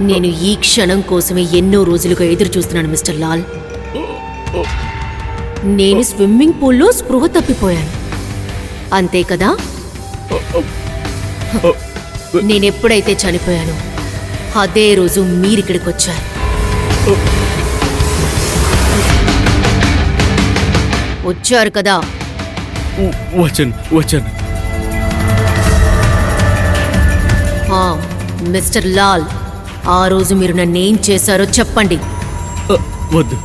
నేను ఈ క్షణం కోసమే ఎన్నో రోజులుగా ఎదురు చూస్తున్నాను మిస్టర్ లాల్. నేను స్విమ్మింగ్ పూల్లో స్పృహ తప్పిపోయాను, అంతే కదా? నేనెప్పుడైతే చనిపోయానో అదే రోజు మీరిక్కడికి వచ్చారు. వచ్చారు కదా? వచ్చాను. మిస్టర్ లాల్, ఆ రోజు మీరు నన్నేం చేశారో చెప్పండి. వద్దు.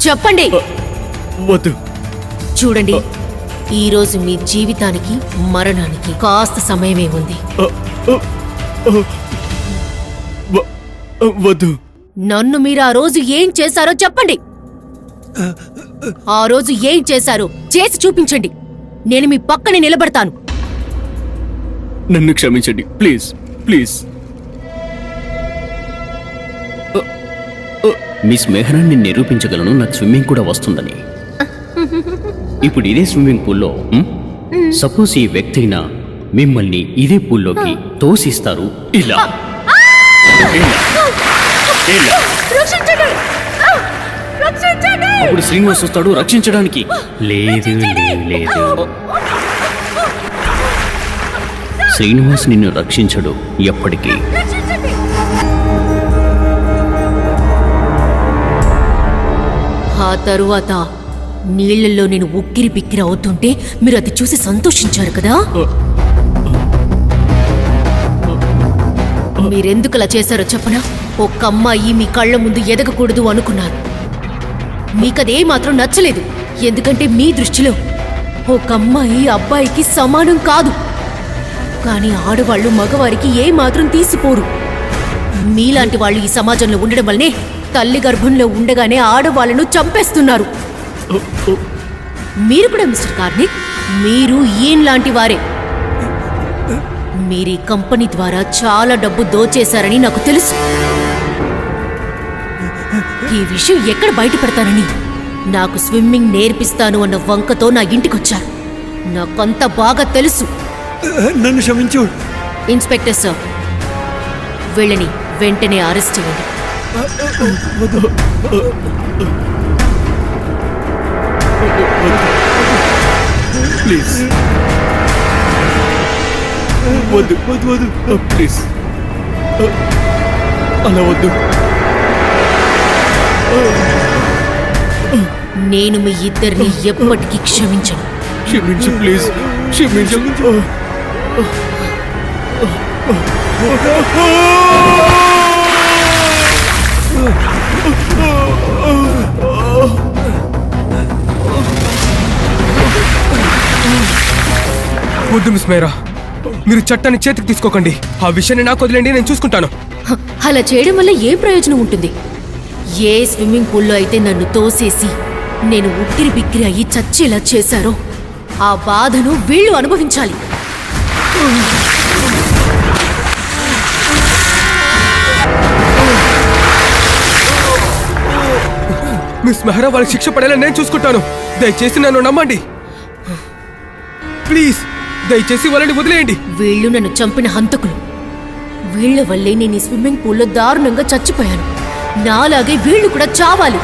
చెప్పండి. వద్దు. చూడండి, ఈ రోజు మీ జీవితానికి మరణానికి కాస్త సమయమే ఉంది. వద్దు. నన్ను మీరు ఆ రోజు ఏం చేశారో చెప్పండి. ఆ రోజు ఏం చేశారో చేసి చూపించండి. నేను మీ పక్కనే నిలబడతాను. నన్ను క్షమించండి ప్లీజ్, ప్లీజ్. మిస్ మెహ్రాన్ని నిరూపించగలను నాకు స్విమ్మింగ్ కూడా వస్తుందని. ఇప్పుడు ఇదే స్విమ్మింగ్ పూల్లో సపోజ్ ఈ వ్యక్తి అయినా మిమ్మల్ని ఇదే పూల్లోకి తోసిస్తారు. ఇలా అప్పుడు శ్రీనివాస్ వస్తాడు రక్షించడానికి. లేదు లేదు, శ్రీనివాస్ నిన్ను రక్షించడు ఎప్పటికీ. ఆ తరువాత నీళ్లలో నేను ఉక్కిరి బిక్కిరి అవుతుంటే మీరు అది చూసి సంతోషించారు కదా? మీరెందుకలా చేశారో చెప్పనా? ఒక్క అమ్మాయి మీ కళ్ళ ముందు ఎదగకూడదు అనుకున్నారు. మీకదే మాత్రం నచ్చలేదు, ఎందుకంటే మీ దృష్టిలో ఒక అమ్మాయి అబ్బాయికి సమానం కాదు. కానీ ఆడవాళ్ళు మగవారికి ఏ మాత్రం తీసిపోరు. మీలాంటి వాళ్ళు ఈ సమాజంలో ఉండడం వల్లనే తల్లి గర్భంలో ఉండగానే ఆడవాళ్లను చంపేస్తున్నారు. మీరు కూడా మిస్టర్ కార్నిక్, మీరు ఈయనలాంటి వారే. మీరీ కంపెనీ ద్వారా చాలా డబ్బు దోచేశారని నాకు తెలుసు. ఈ విషయం ఎక్కడ బయటపడతానని నాకు స్విమ్మింగ్ నేర్పిస్తాను అన్న వంకతో నా ఇంటికొచ్చారు. నాకంత బాగా తెలుసు. నన్ను క్షమించు. ఇన్స్పెక్టర్ సార్, వీళ్ళని వెంటనే అరెస్ట్ చేయండి. ప్లీజ్ వద్దు వద్దు వద్దు ప్లీజ్ అలా వద్దు. నేను మీ ఇద్దరిని ఎప్పటికీ క్షమించను. క్షమించు ప్లీజ్, క్షమించు. వద్దు మిస్ మేరా, మీరు చట్టాన్ని చేతికి తీసుకోకండి. ఆ విషయాన్ని నాకు వదిలేండి, నేను చూసుకుంటాను. అలా చేయడం వల్ల ఏం ప్రయోజనం ఉంటుంది? ఏ స్విమ్మింగ్ పూల్లో అయితే నన్ను తోసేసి నేను ఉక్కిరి బిక్కిరి అయ్యి చచ్చేలా చేశారో ఆ బాధను వీళ్ళు అనుభవించాలి. మిస్ మెహరా వాళ్ళకి శిక్ష పడేలా నేను చూసుకుంటాను. దయచేసి నన్ను నమ్మండి ప్లీజ్. దయచేసి వాళ్ళని వదిలేయండి. వీళ్ళు నన్ను చంపిన హంతకులు. వీళ్ల వల్లే నేను ఈ స్విమ్మింగ్ పూల్లో దారుణంగా చచ్చిపోయాను. నాలాగే వీళ్ళు కూడా చావాలి.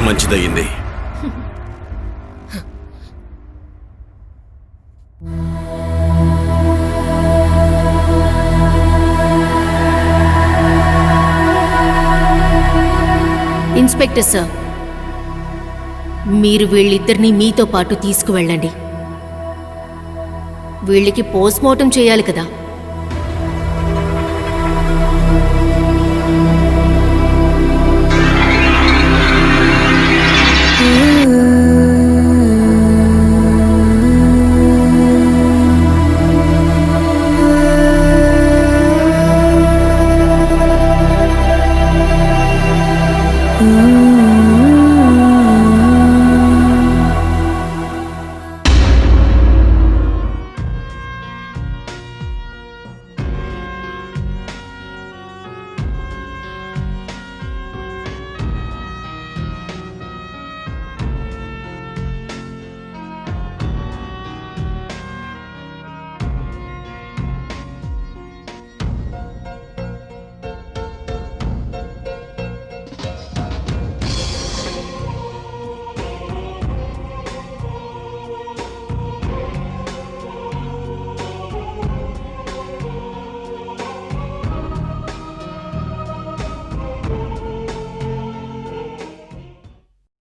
మంచిదయ్యింది. ఇన్స్పెక్టర్ సార్, మీరు వీళ్ళిద్దరినీ మీతో పాటు తీసుకువెళ్ళండి. వీళ్ళకి పోస్ట్మార్టం చేయాలి కదా.